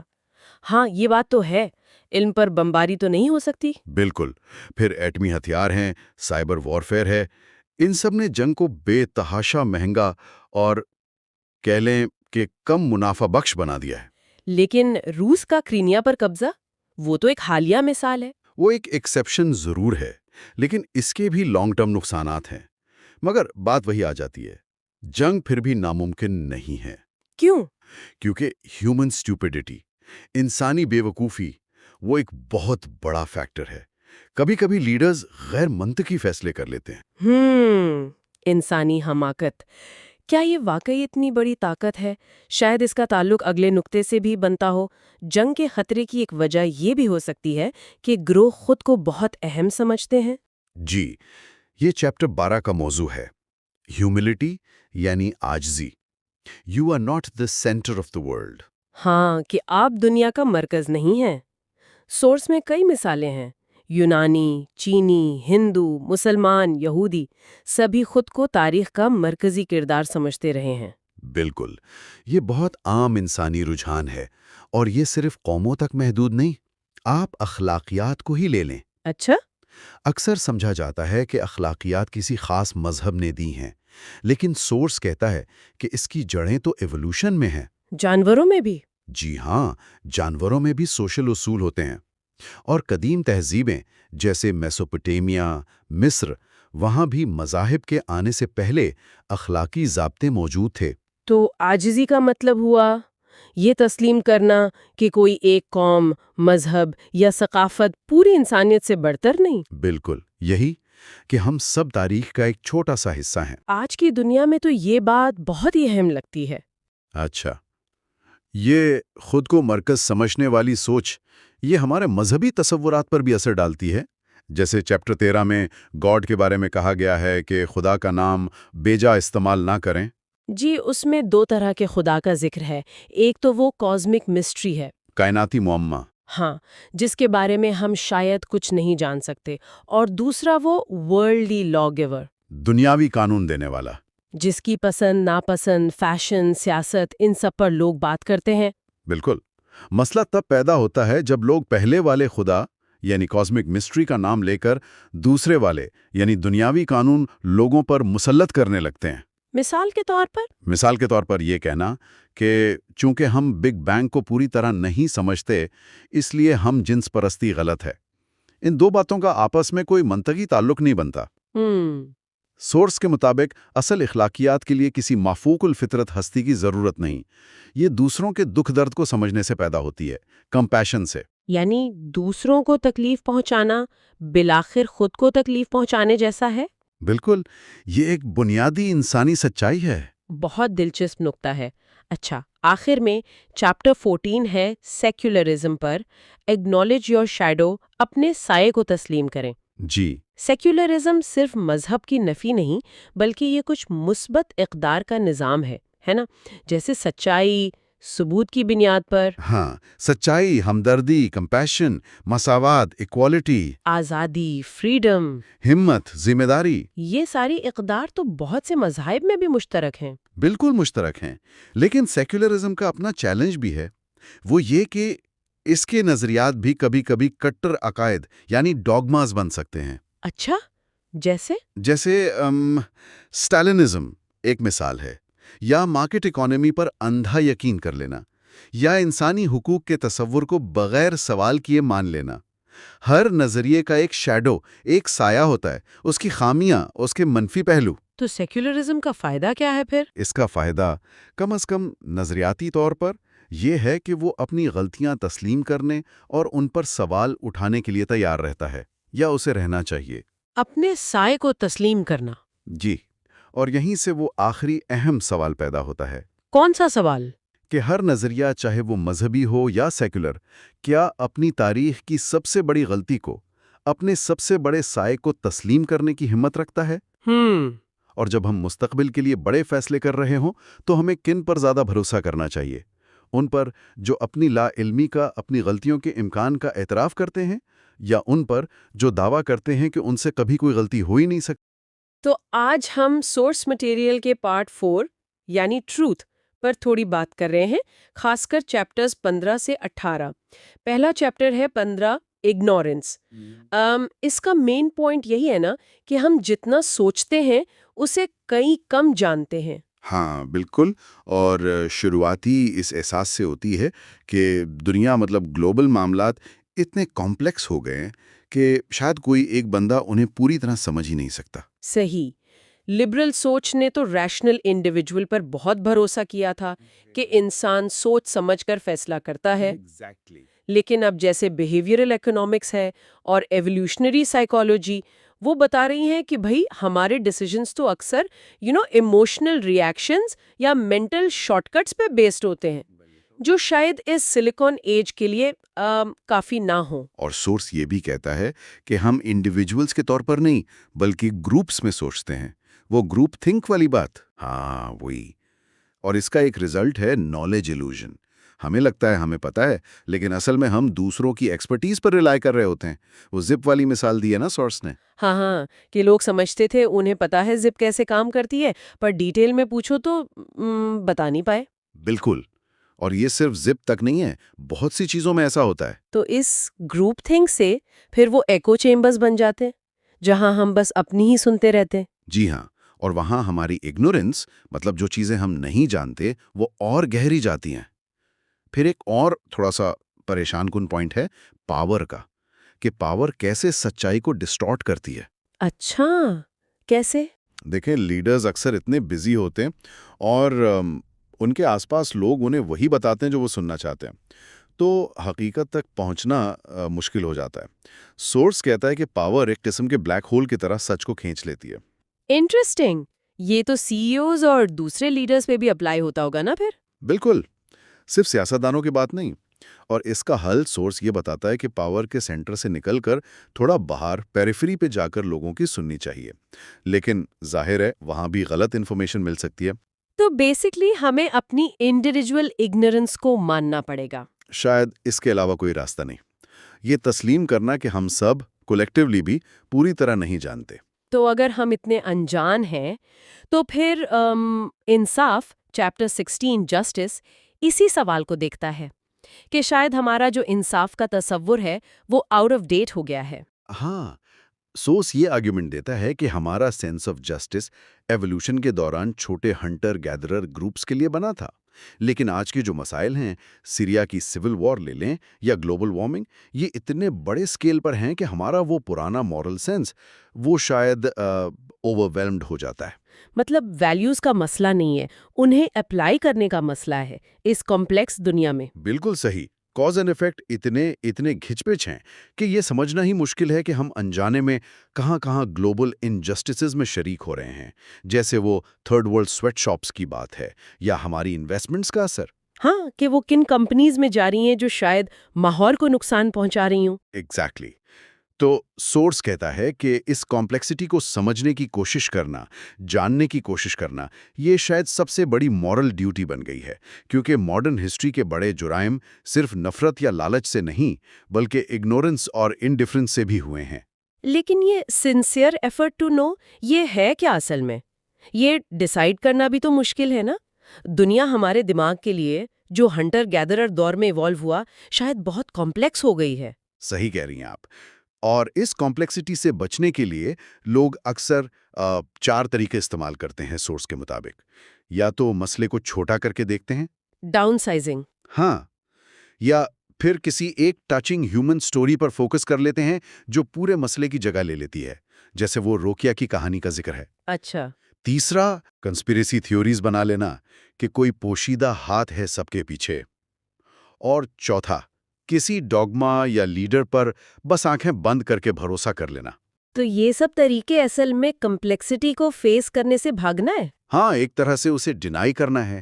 ہاں یہ بات تو ہے۔ علم پر بمباری تو نہیں ہو سکتی۔ بالکل۔ پھر ایٹمی ہتھیار ہیں، سائبر وارفیئر ہے، ان سب نے جنگ کو بے تحاشا مہنگا اور کہہ لیں کہ کم منافع بخش بنا دیا ہے۔ لیکن روس کا کرینیا پر قبضہ، وہ تو ایک حالیہ مثال ہے۔ وہ ایک ایکسیپشن ضرور ہے، لیکن اس کے بھی لانگ ٹرم نقصانات ہیں۔ مگر بات وہی آ جاتی ہے، جنگ پھر بھی ناممکن نہیں ہے۔ کیوں؟ کیونکہ ہیومن اسٹوپڈیٹی، انسانی بے وقوفی، وہ ایک بہت بڑا فیکٹر ہے۔ کبھی کبھی لیڈرز غیر منطقی فیصلے کر لیتے ہیں۔ انسانی حماقت، کیا یہ واقعی اتنی بڑی طاقت ہے؟ شاید اس کا تعلق اگلے نقطے سے بھی بنتا ہو۔ جنگ کے خطرے کی ایک وجہ یہ بھی ہو سکتی ہے کہ گروہ خود کو بہت اہم سمجھتے ہیں۔ جی، یہ چیپٹر 12 کا موضوع ہے، ہیوملٹی یعنی عاجزی۔ You are not the centre of the world. ہاں، کہ آپ دنیا کا مرکز نہیں ہیں۔ سورس میں کئی مثالیں ہیں، یونانی، چینی، ہندو، مسلمان، یہودی، سبھی خود کو تاریخ کا مرکزی کردار سمجھتے رہے ہیں۔ بالکل، یہ بہت عام انسانی رجحان ہے، اور یہ صرف قوموں تک محدود نہیں۔ آپ اخلاقیات کو ہی لے لیں۔ اچھا؟ اکثر سمجھا جاتا ہے کہ اخلاقیات کسی خاص مذہب نے دی ہیں، لیکن سورس کہتا ہے کہ اس کی جڑیں تو ایوولوشن میں ہیں۔ جانوروں میں بھی؟ جی ہاں، جانوروں میں بھی سوشل اصول ہوتے ہیں، اور قدیم تہذیبیں جیسے میسوپوٹیمیا، مصر، وہاں بھی مذاہب کے آنے سے پہلے اخلاقی ضابطے موجود تھے۔ تو عاجزی کا مطلب ہوا یہ تسلیم کرنا کہ کوئی ایک قوم، مذہب یا ثقافت پوری انسانیت سے بڑھتر نہیں۔ بالکل، یہی کہ ہم سب تاریخ کا ایک چھوٹا سا حصہ ہیں۔ آج کی دنیا میں تو یہ بات بہت ہی اہم لگتی ہے۔ اچھا، یہ خود کو مرکز سمجھنے والی سوچ یہ ہمارے مذہبی تصورات پر بھی اثر ڈالتی ہے. جیسے چیپٹر 13 میں گاڈ کے بارے میں کہا گیا ہے کہ خدا کا نام بیجا استعمال نہ کریں. جی، اس میں 2 طرح کے خدا کا ذکر ہے. ایک تو وہ کازمک مسٹری ہے، کائناتی معمہ. ہاں، جس کے بارے میں ہم شاید کچھ نہیں جان سکتے، اور دوسرا وہ ورلڈلی لا گیور، دنیاوی قانون دینے والا. جس کی پسند ناپسند، فیشن، سیاست، ان سب پر لوگ بات کرتے ہیں. بالکل. مسئلہ تب پیدا ہوتا ہے جب لوگ پہلے والے خدا یعنی کاسمک مسٹری کا نام لے کر دوسرے والے یعنی دنیاوی قانون لوگوں پر مسلط کرنے لگتے ہیں. مثال کے طور پر یہ کہنا کہ چونکہ ہم بگ بینگ کو پوری طرح نہیں سمجھتے اس لیے ہم جنس پرستی غلط ہے. ان 2 باتوں کا آپس میں کوئی منطقی تعلق نہیں بنتا. سورس کے مطابق اصل اخلاقیات کے لیے کسی مافوق الفطرت ہستی کی ضرورت نہیں. یہ دوسروں کے دکھ درد کو سمجھنے سے پیدا ہوتی ہے، کمپیشن سے. یعنی دوسروں کو تکلیف پہنچانا بالآخر خود کو تکلیف پہنچانے جیسا ہے؟ بالکل. یہ ایک بنیادی انسانی سچائی ہے. بہت دلچسپ نکتہ ہے. اچھا، آخر میں چیپٹر 14 ہے سیکولرزم پر. ایگنالج یور شیڈو، اپنے سائے کو تسلیم کریں. جی. سیکولرزم صرف مذہب کی نفی نہیں بلکہ یہ کچھ مثبت اقدار کا نظام ہے نا؟ جیسے سچائی، ثبوت کی بنیاد پر. ہاں، سچائی، ہمدردی، کمپیشن، مساوات، ایکوالٹی، آزادی، فریڈم، ہمت، ذمہ داری. یہ ساری اقدار تو بہت سے مذاہب میں بھی مشترک ہیں. بالکل مشترک ہیں. لیکن سیکولرزم کا اپنا چیلنج بھی ہے. وہ یہ کہ اس کے نظریات بھی کبھی کبھی کٹر عقائد یعنی ڈوگماز بن سکتے ہیں. اچھا، جیسے سٹالنزم ایک مثال ہے، یا مارکیٹ اکانومی پر اندھا یقین کر لینا، یا انسانی حقوق کے تصور کو بغیر سوال کیے مان لینا. ہر نظریے کا ایک شیڈو، ایک سایہ ہوتا ہے، اس کی خامیاں، اس کے منفی پہلو. تو سیکولرزم کا فائدہ کیا ہے پھر؟ اس کا فائدہ کم از کم نظریاتی طور پر یہ ہے کہ وہ اپنی غلطیاں تسلیم کرنے اور ان پر سوال اٹھانے کے لیے تیار رہتا ہے، یا اسے رہنا چاہیے. اپنے سائے کو تسلیم کرنا. جی. اور یہیں سے وہ آخری اہم سوال پیدا ہوتا ہے. کون سا سوال؟ کہ ہر نظریہ چاہے وہ مذہبی ہو یا سیکولر، کیا اپنی تاریخ کی سب سے بڑی غلطی کو، اپنے سب سے بڑے سائے کو تسلیم کرنے کی ہمت رکھتا ہے؟ اور جب ہم مستقبل کے لیے بڑے فیصلے کر رہے ہوں تو ہمیں کن پر زیادہ بھروسہ کرنا چاہیے؟ ان پر جو اپنی لا علمی کا، اپنی غلطیوں کے امکان کا اعتراف کرتے ہیں، یا ان پر جو دعویٰ کرتے ہیں کہ ان سے کبھی کوئی غلطی ہو ہی نہیں سکتی؟ تو آج ہم سورس مٹیریل کے پارٹ 4 یعنی ٹروتھ پر تھوڑی بات کر رہے ہیں، خاص کر چیپٹرز 15 سے 18. پہلا چیپٹر ہے 15، اگنورنس. اس کا مین پوائنٹ یہی ہے نا کہ ہم جتنا سوچتے ہیں اسے کئی کم جانتے ہیں. ہاں بالکل. اور شروعاتی اس احساس سے ہوتی ہے کہ دنیا گلوبل معاملات اتنے کمپلیکس ہو گئے ہیں کہ شاید کوئی ایک بندہ انہیں پوری طرح سمجھ ہی نہیں سکتا. صحیح. لبرل سوچ نے تو ریشنل انڈیویجول پر بہت بھروسہ کیا تھا کہ انسان سوچ سمجھ کر فیصلہ کرتا ہے. لیکن اب جیسے بیہیویئرل اکنامکس ہے اور ایولیوشنری سائیکالوجی، وہ بتا رہی ہیں کہ بھئی ہمارے ڈیسیجنز تو اکثر ایموشنل ریاکشنز یا مینٹل شارٹ کٹس پہ بیسڈ ہوتے ہیں، جو شاید اس سلیکون ایج کے لیے کافی نہ ہوں. اور سورس یہ بھی کہتا ہے کہ ہم انڈیویجولز کے طور پر نہیں بلکہ گروپس میں سوچتے ہیں. وہ گروپ تھنک والی بات. ہاں وہی. اور اس کا ایک رزلٹ ہے نالج ایلوژن. ہمیں لگتا ہے ہمیں پتہ ہے، لیکن اصل میں ہم دوسروں کی ایکسپرٹیز پر ریلائی کر رہے ہوتے ہیں. وہ زپ والی مثال دی ہے نا سورس نے. ہاں، کہ لوگ سمجھتے تھے انہیں پتا ہے زپ کیسے کام کرتی ہے، پر ڈیٹیل میں پوچھو تو بتا نہیں پائے. بالکل. اور یہ صرف زپ تک نہیں ہے، بہت سی چیزوں میں ایسا ہوتا ہے. تو اس گروپ تھنک سے پھر وہ ایکو چیمبرز بن جاتے ہیں جہاں ہم بس اپنی ہی سنتے رہتے ہیں. جی ہاں. اور وہاں ہماری اگنورنس جو چیزیں ہم نہیں جانتے وہ اور گہری جاتی ہیں. پھر ایک اور تھوڑا سا پریشان کن پوائنٹ ہے پاور کا، کہ پاور کیسے سچائی کو ڈسٹارٹ کرتی ہے. اچھا، کیسے؟ دیکھیں، لیڈرز اکثر اتنے بزی ہوتے ہیں اور ان کے آس پاس لوگ انہیں وہی بتاتے ہیں جو وہ سننا چاہتے ہیں، تو حقیقت تک پہنچنا مشکل ہو جاتا ہے. سورس کہتا ہے کہ پاور ایک قسم کے بلیک ہول کی طرح سچ کو کھینچ لیتی ہے. انٹرسٹنگ. یہ تو سی ای اوز اور دوسرے لیڈرز پہ بھی اپلائی ہوتا ہوگا نا پھر؟ بالکل. صرف سیاستدانوں کی بات نہیں. اور اس کا حل سورس یہ بتاتا ہے کہ پاور کے سینٹر سے نکل کر تھوڑا باہر پیریفری پہ جا کر لوگوں کی سننی چاہیے. لیکن ظاہر ہے وہاں بھی غلط انفارمیشن مل سکتی ہے. تو بیسکلی ہمیں اپنی انڈیویجول اگنورنس کو ماننا پڑے گا. شاید اس کے علاوہ کوئی راستہ نہیں. یہ تسلیم کرنا کہ ہم سب کولیکٹیولی بھی پوری طرح نہیں جانتے. تو اگر ہم اتنے انجان ہیں تو پھر انصاف چیپٹر 16 جسٹس اسی سوال کو دیکھتا ہے کہ شاید ہمارا جو انصاف کا تصور ہے وہ آؤٹ آف ڈیٹ ہو گیا ہے. ہاں، سورس یہ آرگیومنٹ دیتا ہے کہ ہمارا سینس آف جسٹس ایوولوشن کے دوران چھوٹے ہنٹر گیدرر گروپس کے لیے بنا تھا. لیکن آج کے جو مسائل ہیں، سیریا کی سول وار لے لیں یا گلوبل وارمنگ، یہ اتنے بڑے سکیل پر ہیں کہ ہمارا وہ پرانا مورل سینس وہ شاید اوورویلمڈ ہو جاتا ہے. مطلب ویلیوز کا مسئلہ نہیں ہے، انہیں اپلائی کرنے کا مسئلہ ہے اس کمپلیکس دنیا میں. بالکل صحیح. کاز اینڈ ایفیکٹ اتنے گھچ پچ ہیں کہ یہ سمجھنا ہی مشکل ہے کہ ہم انجانے میں کہاں گلوبل انجسٹسز میں شریک ہو رہے ہیں، جیسے وہ تھرڈ ورلڈ سویٹ شاپس کی بات ہے یا ہماری انویسٹمنٹس کا اثر. ہاں، کہ وہ کن کمپنیز میں جا رہی ہیں جو شاید ماحول کو نقصان پہنچا رہی ہوں. ایگزیکٹلی. تو سورس کہتا ہے کہ اس کمپلیکسٹی کو سمجھنے کی کوشش کرنا، جاننے کی کوشش کرنا، یہ شاید سب سے بڑی مورل ڈیوٹی بن گئی ہے، کیونکہ ماڈرن ہسٹری کے بڑے جرائم صرف نفرت یا لالچ سے نہیں بلکہ اگنورنس اور انڈیفرنس سے بھی ہوئے ہیں. لیکن یہ سنسیئر ایفرٹ ٹو نو یہ ہے کیا اصل میں؟ یہ ڈیسائیڈ کرنا بھی تو مشکل ہے نا. دنیا ہمارے دماغ کے لیے جو ہنٹر گیدرر دور میں ایوالو ہوا شاید بہت کمپلیکس ہو گئی ہے. صحیح کہہ رہی ہیں آپ. اور اس کمپلیکسٹی سے بچنے کے لیے لوگ اکثر 4 طریقے استعمال کرتے ہیں سورس کے مطابق. یا تو مسئلے کو چھوٹا کر کے دیکھتے ہیں، ڈاؤن سائزنگ. ہاں، یا پھر کسی ایک ٹچنگ ہیومن سٹوری پر فوکس کر لیتے ہیں جو پورے مسئلے کی جگہ لے لیتی ہے، جیسے وہ روکیا کی کہانی کا ذکر ہے. اچھا. تیسرا، کنسپیریسی تھیوریز بنا لینا کہ کوئی پوشیدہ ہاتھ ہے سب کے پیچھے. اور چوتھا، کسی ڈوگما یا لیڈر پر بس آنکھیں بند کر کے بھروسہ کر لینا. تو یہ سب طریقے اصل میں کمپلیکسٹی کو فیس کرنے سے بھاگنا ہے. ہاں، ایک طرح سے اسے ڈینائی کرنا ہے.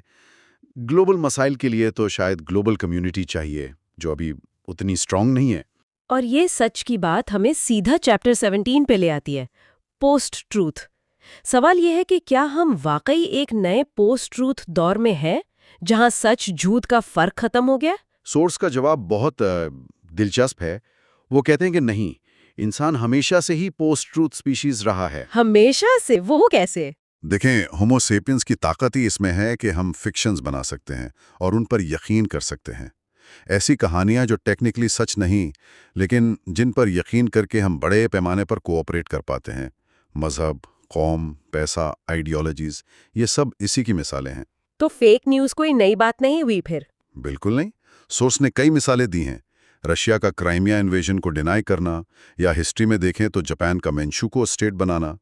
گلوبل مسائل کے لیے تو شاید گلوبل کمیونٹی چاہیے جو ابھی اتنی اسٹرانگ نہیں ہے. اور یہ سچ کی بات ہمیں سیدھا چیپٹر 17 پہ لے آتی ہے، پوسٹ ٹروتھ. سوال یہ ہے کہ کیا ہم واقعی ایک نئے پوسٹ ٹروتھ دور میں ہیں جہاں سچ جھوٹ کا فرق ختم ہو گیا؟ سورس کا جواب بہت دلچسپ ہے. وہ کہتے ہیں کہ نہیں، انسان ہمیشہ سے ہی پوسٹ ٹروتھ سپیشیز رہا ہے. ہمیشہ سے؟ وہ کیسے؟ دیکھیں، ہومو سیپینس کی طاقت ہی اس میں ہے کہ ہم فکشنز بنا سکتے ہیں اور ان پر یقین کر سکتے ہیں. ایسی کہانیاں جو ٹیکنیکلی سچ نہیں لیکن جن پر یقین کر کے ہم بڑے پیمانے پر کوآپریٹ کر پاتے ہیں. مذہب، قوم، پیسہ، آئیڈیالوجیز، یہ سب اسی کی مثالیں ہیں. تو فیک نیوز کوئی نئی بات نہیں ہوئی پھر؟ بالکل نہیں. سورس نے کئی مثالیں دی ہیں. رشیا کا کرائمیا انویژن کو ڈینائی کرنا، یا ہسٹری میں دیکھیں تو جاپان کا مینشو کو اسٹیٹ بنانا.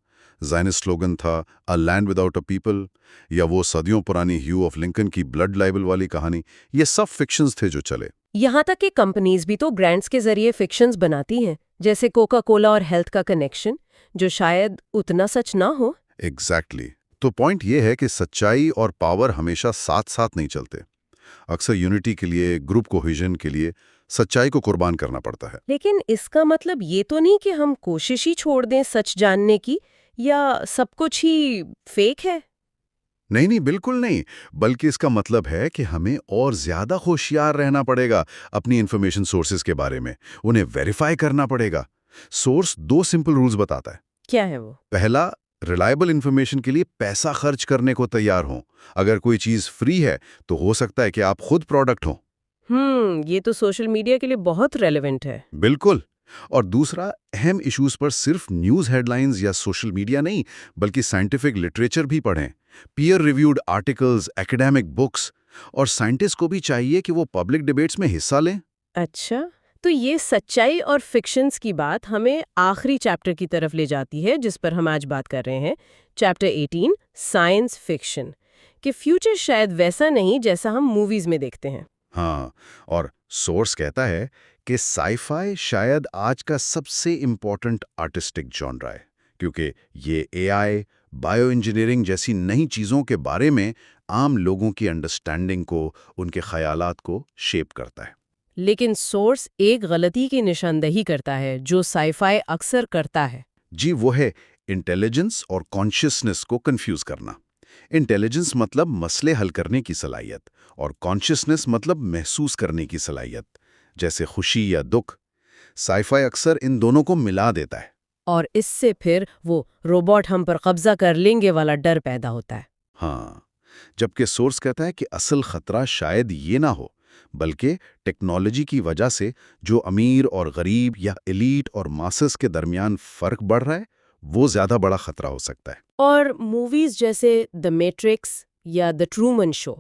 زائنسٹ سلوگن تھا "اے لینڈ وداؤٹ اے پیپل"، یا وہ صدیوں پرانی ہیو آف لنکن کی بلڈ لائبل والی کہانی. یہ سب فکشنز تھے جو چلے. یہاں تک کہ کمپنیز بھی تو برانڈز کے ذریعے فکشنز بناتی ہیں، جیسے کوکا کولا اور ہیلتھ کا کنیکشن، جو شاید اتنا سچ نہ ہو. ایگزیکٹلی. تو پوائنٹ یہ ہے کہ سچائی اور پاور ہمیشہ ساتھ ساتھ نہیں چلتے. اکثر یونٹی کے لیے، گروپ کوہیژن کے لیے سچائی کو قربان کرنا پڑتا ہے. لیکن اس کا مطلب یہ تو نہیں کہ ہم کوشش ہی چھوڑ دیں سچ جاننے کی، یا سب کچھ ہی فیک ہے؟ نہیں، بالکل نہیں. بلکہ اس کا مطلب ہے کہ ہمیں اور زیادہ ہوشیار رہنا پڑے گا اپنی انفارمیشن سورسز کے بارے میں. انہیں ویریفائی کرنا پڑے گا. سورس 2 سمپل رولز بتاتا ہے. کیا ہے وہ؟ پہلا، ریلائبل انفارمیشن کے لیے پیسہ خرچ کرنے کو تیار ہوں. اگر کوئی چیز فری ہے تو ہو سکتا ہے کہ آپ خود پروڈکٹ ہوں. یہ تو سوشل میڈیا کے لیے بہت ریلیونٹ ہے. بالکل. اور دوسرا، اہم ایشوز پر صرف نیوز ہیڈ لائنز یا سوشل میڈیا نہیں بلکہ سائنٹیفک لٹریچر بھی پڑھیں. Peer reviewed articles, academic books. اور سائنٹسٹ کو بھی چاہیے کہ وہ پبلک ڈیبیٹس میں حصہ لیں. اچھا، تو یہ سچائی اور فکشنز کی بات ہمیں آخری چیپٹر کی طرف لے جاتی ہے جس پر ہم آج بات کر رہے ہیں، چیپٹر 18 سائنس فکشن، کہ فیوچر شاید ویسا نہیں جیسا ہم موویز میں دیکھتے ہیں. ہاں، اور سورس کہتا ہے کہ سائی فائی شاید آج کا سب سے امپورٹنٹ آرٹسٹک جانرا ہے، کیونکہ یہ اے آئی، بائیو انجینئرنگ جیسی نئی چیزوں کے بارے میں عام لوگوں کی انڈرسٹینڈنگ کو، ان کے خیالات کو شیپ کرتا ہے۔ لیکن سورس ایک غلطی کی نشاندہی کرتا ہے جو سائی فائی اکثر کرتا ہے۔ جی وہ ہے انٹیلیجنس اور کانشیسنس کو کنفیوز کرنا۔ انٹیلیجنس مطلب مسئلے حل کرنے کی صلاحیت، اور کانشیسنس مطلب محسوس کرنے کی صلاحیت، جیسے خوشی یا دکھ۔ سائی فائی اکثر ان دونوں کو ملا دیتا ہے۔ اور اس سے پھر وہ روبوٹ ہم پر قبضہ کر لیں گے والا ڈر پیدا ہوتا ہے۔ ہاں، جبکہ سورس کہتا ہے کہ اصل خطرہ شاید یہ نہ ہو، بلکہ ٹیکنالوجی کی وجہ سے جو امیر اور غریب یا ایلیٹ اور ماسس کے درمیان فرق بڑھ رہا ہے، وہ زیادہ بڑا خطرہ ہو سکتا ہے۔ اور موویز جیسے دا میٹرکس یا دا ٹرومن شو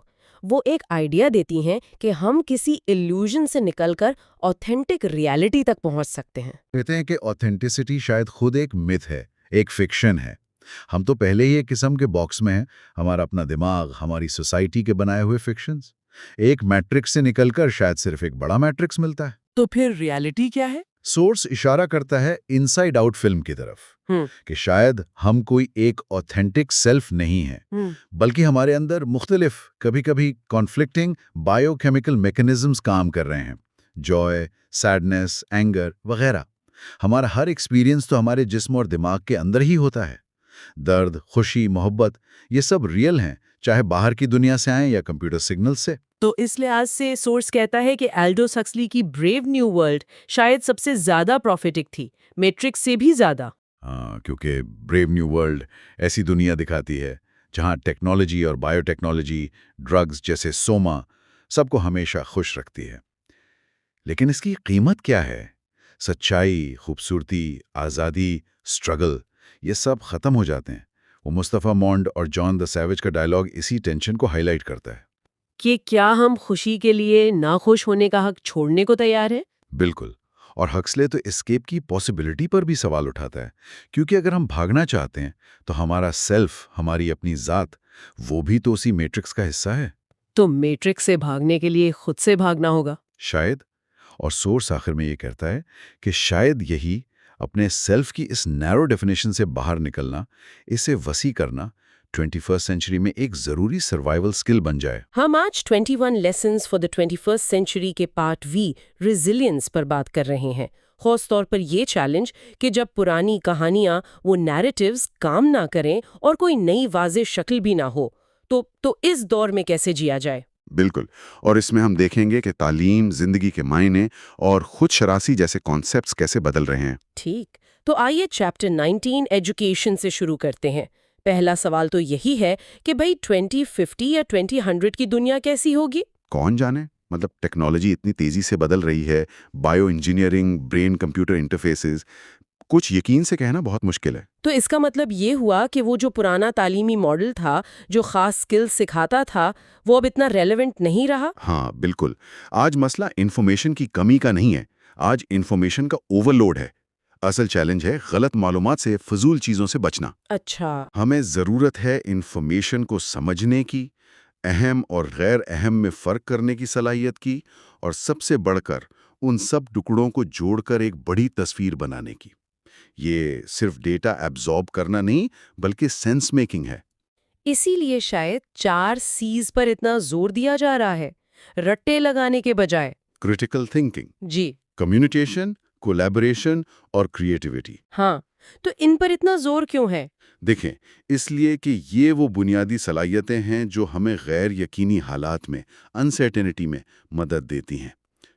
وہ ایک آئیڈیا دیتی ہیں کہ ہم کسی ایلیوژن سے نکل کر آتھینٹک ریالٹی تک پہنچ سکتے ہیں۔ کہتے ہیں کہ آتھینٹسٹی شاید خود ایک myth ہے، ایک فکشن ہے۔ ہم تو پہلے ہی ایک قسم کے باکس میں ہیں، ہمارا اپنا دماغ، ہماری سوسائٹی کے بنائے ہوئے فکشنز۔ ایک میٹرکس سے نکل کر شاید صرف ایک بڑا میٹرکس ملتا ہے۔ تو پھر ریالٹی کیا ہے؟ سورس اشارہ کرتا ہے انسائیڈ آؤٹ فلم کی طرف، کہ شاید ہم کوئی ایک آتھینٹک سیلف نہیں ہیں، بلکہ ہمارے اندر مختلف، کبھی کبھی کانفلکٹنگ بائیو کیمیکل میکنزمز کام کر رہے ہیں، جوائے، سیڈنس، اینگر وغیرہ۔ ہمارا ہر ایکسپیرینس تو ہمارے جسم اور دماغ کے اندر ہی ہوتا ہے۔ درد، خوشی، محبت، یہ سب ریئل ہیں، چاہے باہر کی دنیا سے آئیں یا کمپیوٹر سگنل سے۔ تو اس لحاظ سے سورس کہتا ہے کہ ایلڈوس ہکسلی کی بریو نیو ورلڈ شاید سب سے زیادہ پروفیٹک تھی، میٹرکس سے بھی زیادہ۔ ہاں، کیونکہ بریو نیو ورلڈ ایسی دنیا دکھاتی ہے جہاں ٹیکنالوجی اور بائیو ٹیکنالوجی، ڈرگز جیسے سوما، سب کو ہمیشہ خوش رکھتی ہے۔ لیکن اس کی قیمت کیا ہے؟ سچائی، خوبصورتی، آزادی، اسٹرگل، یہ سب ختم ہو جاتے ہیں۔ وہ مصطفیٰ مونڈ اور جان دا سیوج کا ڈائلاگ اسی ٹینشن کو ہائی لائٹ کرتا ہے۔ کہ کیا ہم خوشی کے لیے ناخوش ہونے کا حق چھوڑنے کو تیار ہیں؟ بالکل، اور ہکسلے تو اسکیپ کی پاسبلٹی پر بھی سوال اٹھاتا ہے، کیونکہ اگر ہم بھاگنا چاہتے ہیں تو ہمارا سیلف، ہماری اپنی ذات، وہ بھی تو اسی میٹرکس کا حصہ ہے۔ تو میٹرکس سے بھاگنے کے لیے خود سے بھاگنا ہوگا شاید، اور سورس آخر میں یہ کہتا ہے کہ شاید یہی اپنے سیلف کی اس نیرو ڈیفینیشن سے باہر نکلنا، اسے وسیع کرنا، 21 سینچری میں ایک ضروری سروائیول سکل بن جائے۔ ہم آج 21 لیسنز فار دا 21 سینچری کے پارٹ وی ریزیلینس پر بات کر رہے ہیں، خاص طور پر یہ چیلنج کہ جب پرانی کہانیاں، وہ نیریٹیوز کام نہ کریں اور کوئی نئی واضح شکل بھی نہ ہو، تو اس دور میں کیسے جیا جائے؟ بالکل، اور اس میں ہم دیکھیں گے کہ تعلیم، زندگی کے معنی اور خود شناسی جیسے کانسیپٹس کیسے بدل رہے ہیں۔ ٹھیک، تو آئیے چیپٹر 19 ایجوکیشن سے شروع کرتے ہیں۔ پہلا سوال تو یہی ہے کہ بھئی 2050 یا 2100 کی دنیا کیسی ہوگی؟ کون جانے، مطلب ٹیکنالوجی اتنی تیزی سے بدل رہی ہے، bio engineering, brain computer interfaces, کچھ یقین سے کہنا بہت مشکل ہے۔ تو اس کا مطلب یہ ہوا کہ وہ جو پرانا تعلیمی ماڈل تھا، جو خاص سکل سکھاتا تھا، وہ اب اتنا ریلیونٹ نہیں رہا؟ ہاں بالکل، آج مسئلہ انفارمیشن کی کمی کا نہیں ہے، آج انفارمیشن کا اوور لوڈ ہے۔ اصل چیلنج ہے غلط معلومات سے، فضول چیزوں سے بچنا۔ اچھا، ہمیں ضرورت ہے انفارمیشن کو سمجھنے کی، اہم اور غیر اہم میں فرق کرنے کی صلاحیت کی، اور سب سے بڑھ کر ان سب ٹکڑوں کو جوڑ کر ایک بڑی تصویر بنانے کی۔ یہ صرف ڈیٹا ایبزارب کرنا نہیں، بلکہ سینس میکنگ ہے۔ اسی لیے شاید 4 C's پر اتنا زور دیا جا رہا ہے، رٹے لگانے کے بجائے۔ کریٹیکل تھنکنگ، جی کمیونیکیشن، کولیبوریشن اور کریٹیوٹی۔ ہاں، تو ان پر اتنا زور کیوں ہے؟ دیکھیں، اس لیے کہ یہ وہ بنیادی صلاحیتیں ہیں جو ہمیں غیر یقینی حالات میں، انسرٹینٹی میں مدد دیتی ہیں۔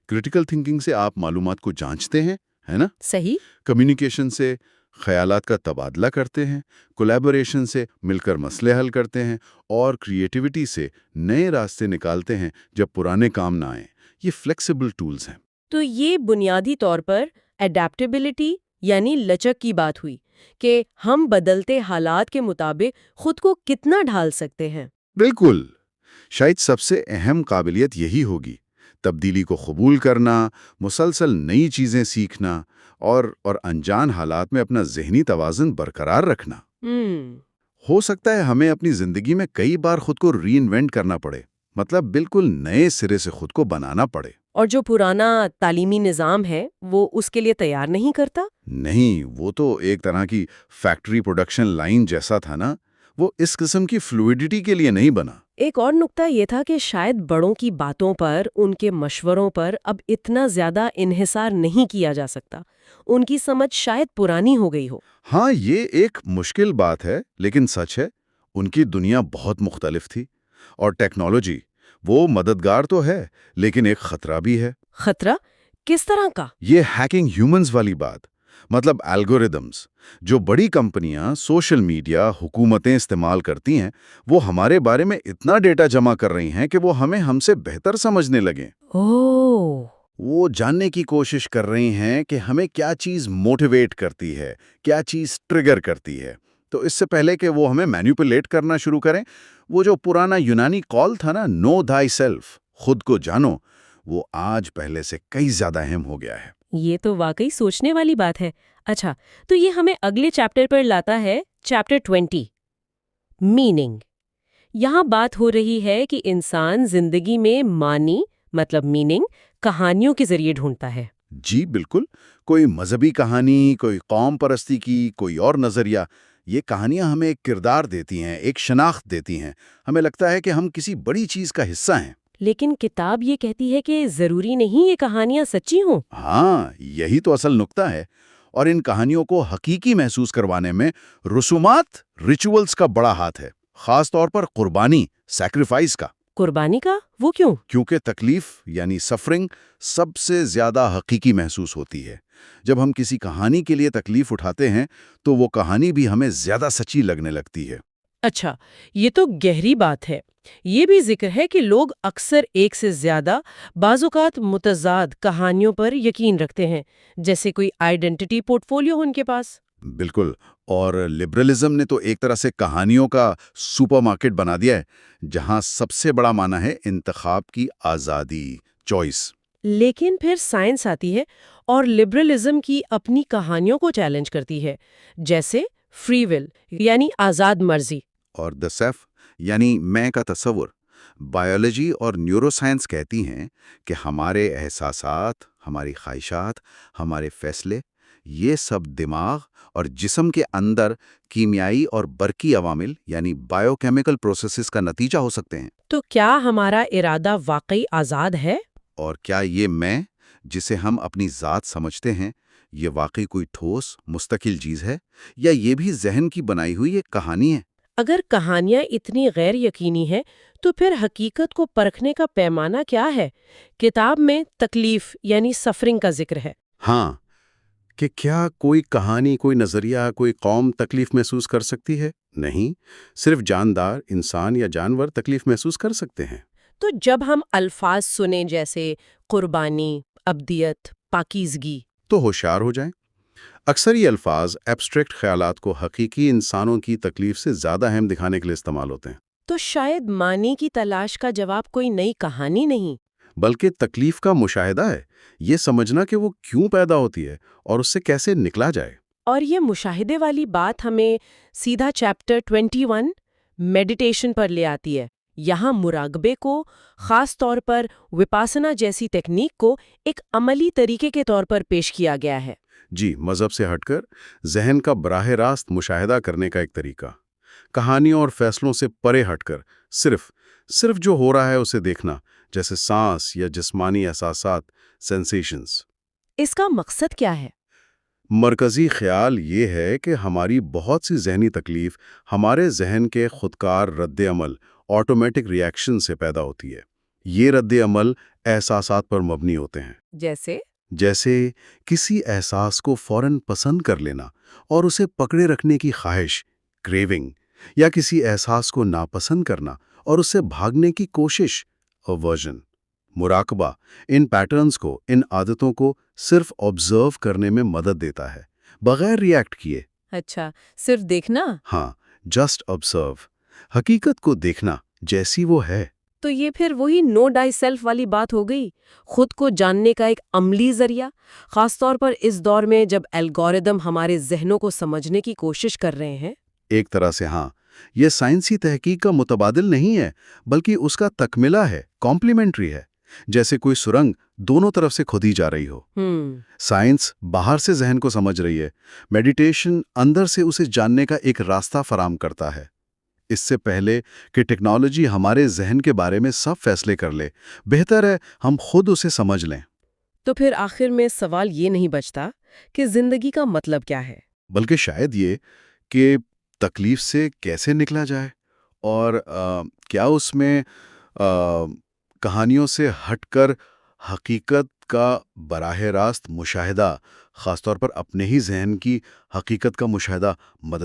کریٹیکل تھنکنگ سے آپ معلومات کو جانچتے ہیں، ہے نا؟ صحیح۔ کمیونیکیشن سے خیالات کا تبادلہ کرتے ہیں، کولیبوریشن سے مل کر مسئلے حل کرتے ہیں، اور کریٹیوٹی سے نئے راستے نکالتے ہیں جب پرانے کام نہ آئیں۔ یہ فلیکسیبل ٹولز ہیں۔ تو یہ بنیادی طور پر ایڈیپٹیبلٹی یعنی لچک کی بات ہوئی کہ ہم بدلتے حالات کے مطابق خود کو کتنا ڈھال سکتے ہیں۔ بالکل، شاید سب سے اہم قابلیت یہی ہوگی، تبدیلی کو قبول کرنا، مسلسل نئی چیزیں سیکھنا، اور انجان حالات میں اپنا ذہنی توازن برقرار رکھنا۔ ہو سکتا ہے ہمیں اپنی زندگی میں کئی بار خود کو ری انوینٹ کرنا پڑے، مطلب بالکل نئے سرے سے خود کو بنانا پڑے۔ اور جو پرانا تعلیمی نظام ہے وہ اس کے لیے تیار نہیں کرتا؟ نہیں، وہ تو ایک طرح کی فیکٹری پروڈکشن لائن جیسا تھا نا، وہ اس قسم کی فلوئڈٹی کے لیے نہیں بنا۔ ایک اور نکتہ یہ تھا کہ شاید بڑوں کی باتوں پر، ان کے مشوروں پر اب اتنا زیادہ انحصار نہیں کیا جا سکتا. ان کی سمجھ شاید پرانی ہو گئی ہو. ہاں، یہ ایک مشکل بات ہے لیکن سچ ہے. ان کی دنیا بہت مختلف تھی، اور ٹیکنالوجی وہ مددگار تو ہے لیکن ایک خطرہ بھی ہے. خطرہ؟ کس طرح کا؟ یہ ہیکنگ ہیومنز والی بات، مطلب الگوریدمز جو بڑی کمپنیاں، سوشل میڈیا، حکومتیں استعمال کرتی ہیں، وہ ہمارے بارے میں اتنا ڈیٹا جمع کر رہی ہیں کہ وہ ہم سے بہتر سمجھنے لگیں. اوہ، وہ جاننے کی کوشش کر رہی ہیں کہ ہمیں کیا چیز موٹیویٹ کرتی ہے، کیا چیز ٹریگر کرتی ہے. تو اس سے پہلے کہ وہ ہمیں مینیپولیٹ کرنا شروع کریں، وہ جو پرانا یونانی قول تھا نا، نو تھائی سیلف، خود کو جانو، وہ آج پہلے سے کئی زیادہ اہم ہو گیا ہے. یہ تو واقعی سوچنے والی بات ہے. اچھا، تو یہ ہمیں اگلے چیپٹر پر لاتا ہے، چیپٹر 20، میننگ. یہاں بات ہو رہی ہے کہ انسان زندگی میں معنی، مطلب میننگ، کہانیوں کے ذریعے ڈھونڈتا ہے. جی بالکل. کوئی مذہبی کہانی، کوئی قوم پرستی کی، کوئی اور نظریہ. یہ کہانیاں ہمیں ایک کردار دیتی ہیں، ایک شناخت دیتی ہیں. ہمیں لگتا ہے کہ ہم کسی بڑی چیز کا حصہ ہیں. لیکن کتاب یہ کہتی ہے کہ ضروری نہیں یہ کہانیاں سچی ہوں. ہاں، یہی تو اصل نکتہ ہے. اور ان کہانیوں کو حقیقی محسوس کروانے میں رسومات، ریچولز کا بڑا ہاتھ ہے. خاص طور پر قربانی، سیکریفائس کا. قربانی کا؟ وہ کیوں؟ کیونکہ تکلیف یعنی سفرنگ سب سے زیادہ حقیقی محسوس ہوتی ہے. جب ہم کسی کہانی کے لیے تکلیف اٹھاتے ہیں تو وہ کہانی بھی ہمیں زیادہ سچی لگنے لگتی ہے. اچھا، یہ تو گہری بات ہے. یہ بھی ذکر ہے کہ لوگ اکثر ایک سے زیادہ، بعض اوقات متضاد کہانیوں پر یقین رکھتے ہیں، جیسے کوئی آئیڈینٹی پورٹ فولیو ان کے پاس. بالکل. اور لبرلزم نے تو ایک طرح سے کہانیوں کا سپر مارکیٹ بنا دیا ہے، جہاں سب سے بڑا معنی ہے انتخاب کی آزادی، چوائس. لیکن پھر سائنس آتی ہے اور لبرلزم کی اپنی کہانیوں کو چیلنج کرتی ہے، جیسے فری ول یعنی آزاد مرضی. اور دا سیلف یعنی میں کا تصور. بائیولوجی اور نیورو سائنس کہتی ہیں کہ ہمارے احساسات، ہماری خواہشات، ہمارے فیصلے، یہ سب دماغ اور جسم کے اندر کیمیائی اور برقی عوامل یعنی بائیو کیمیکل پروسیسز کا نتیجہ ہو سکتے ہیں. تو کیا ہمارا ارادہ واقعی آزاد ہے؟ اور کیا یہ میں، جسے ہم اپنی ذات سمجھتے ہیں، یہ واقعی کوئی ٹھوس، مستقل چیز ہے، یا یہ بھی ذہن کی بنائی ہوئی ایک کہانی ہے؟ اگر کہانیاں اتنی غیر یقینی ہیں تو پھر حقیقت کو پرکھنے کا پیمانہ کیا ہے؟ کتاب میں تکلیف یعنی سفرنگ کا ذکر ہے. ہاں، کہ کیا کوئی کہانی، کوئی نظریہ، کوئی قوم تکلیف محسوس کر سکتی ہے؟ نہیں، صرف جاندار انسان یا جانور تکلیف محسوس کر سکتے ہیں. تو جب ہم الفاظ سنیں جیسے قربانی، ابدیت، پاکیزگی، تو ہوشیار ہو جائیں. اکثر یہ الفاظ ایبسٹریکٹ خیالات کو حقیقی انسانوں کی تکلیف سے زیادہ اہم دکھانے کے لیے استعمال ہوتے ہیں. تو شاید معنی کی تلاش کا جواب کوئی نئی کہانی نہیں، بلکہ تکلیف کا مشاہدہ ہے. یہ سمجھنا کہ وہ کیوں پیدا ہوتی ہے اور اس سے کیسے نکلا جائے. اور یہ مشاہدے والی بات ہمیں سیدھا چیپٹر 21 میڈیٹیشن پر لے آتی ہے. یہاں مراقبے کو، خاص طور پر وپاسنا جیسی تکنیک کو، ایک عملی طریقے کے طور پر پیش کیا گیا ہے. جی، مذہب سے ہٹ کر ذہن کا براہ راست مشاہدہ کرنے کا ایک طریقہ. کہانیوں اور فیصلوں سے پرے ہٹ کر صرف جو ہو رہا ہے اسے دیکھنا، جیسے سانس یا جسمانی احساسات، سینسیشنز. اس کا مقصد کیا ہے؟ مرکزی خیال یہ ہے کہ ہماری بہت سی ذہنی تکلیف ہمارے ذہن کے خودکار رد عمل، آٹومیٹک ریاکشن سے پیدا ہوتی ہے. یہ رد عمل احساسات پر مبنی ہوتے ہیں. جیسے کسی احساس کو فوراً پسند کر لینا اور اسے پکڑے رکھنے کی خواہش، کریونگ، یا کسی احساس کو ناپسند کرنا اور اسے بھاگنے کی کوشش، اورورژن. مراقبہ ان پیٹرنز کو، ان عادتوں کو صرف آبزرو کرنے میں مدد دیتا ہے، بغیر ریاکٹ کیے. اچھا، صرف دیکھنا؟ ہاں، جسٹ آبزرو، حقیقت کو دیکھنا جیسی وہ ہے. تو یہ پھر وہی نو ڈائی سیلف والی بات ہو گئی، خود کو جاننے کا ایک عملی ذریعہ، خاص طور پر اس دور میں جب الگوریدم ہمارے ذہنوں کو سمجھنے کی کوشش کر رہے ہیں. ایک طرح سے ہاں، یہ سائنسی تحقیق کا متبادل نہیں ہے، بلکہ اس کا تکملہ ہے، کمپلیمنٹری ہے. جیسے کوئی سرنگ دونوں طرف سے کھودی جا رہی ہو. سائنس باہر سے ذہن کو سمجھ رہی ہے، میڈیٹیشن اندر سے اسے جاننے کا ایک راستہ فراہم کرتا ہے. اس سے پہلے کہ ٹیکنالوجی ہمارے ذہن کے بارے میں سب فیصلے کر لے، بہتر ہے ہم خود اسے سمجھ لیں۔ تو پھر آخر میں سوال یہ نہیں بچتا کہ زندگی کا مطلب کیا ہے؟ بلکہ شاید یہ کہ تکلیف سے کیسے نکلا جائے، اور کیا اس میں کہانیوں سے ہٹ کر حقیقت کا براہ راست مشاہدہ، خاص طور پر اپنے ہی ذہن کی حقیقت کا مشاہدہ مدد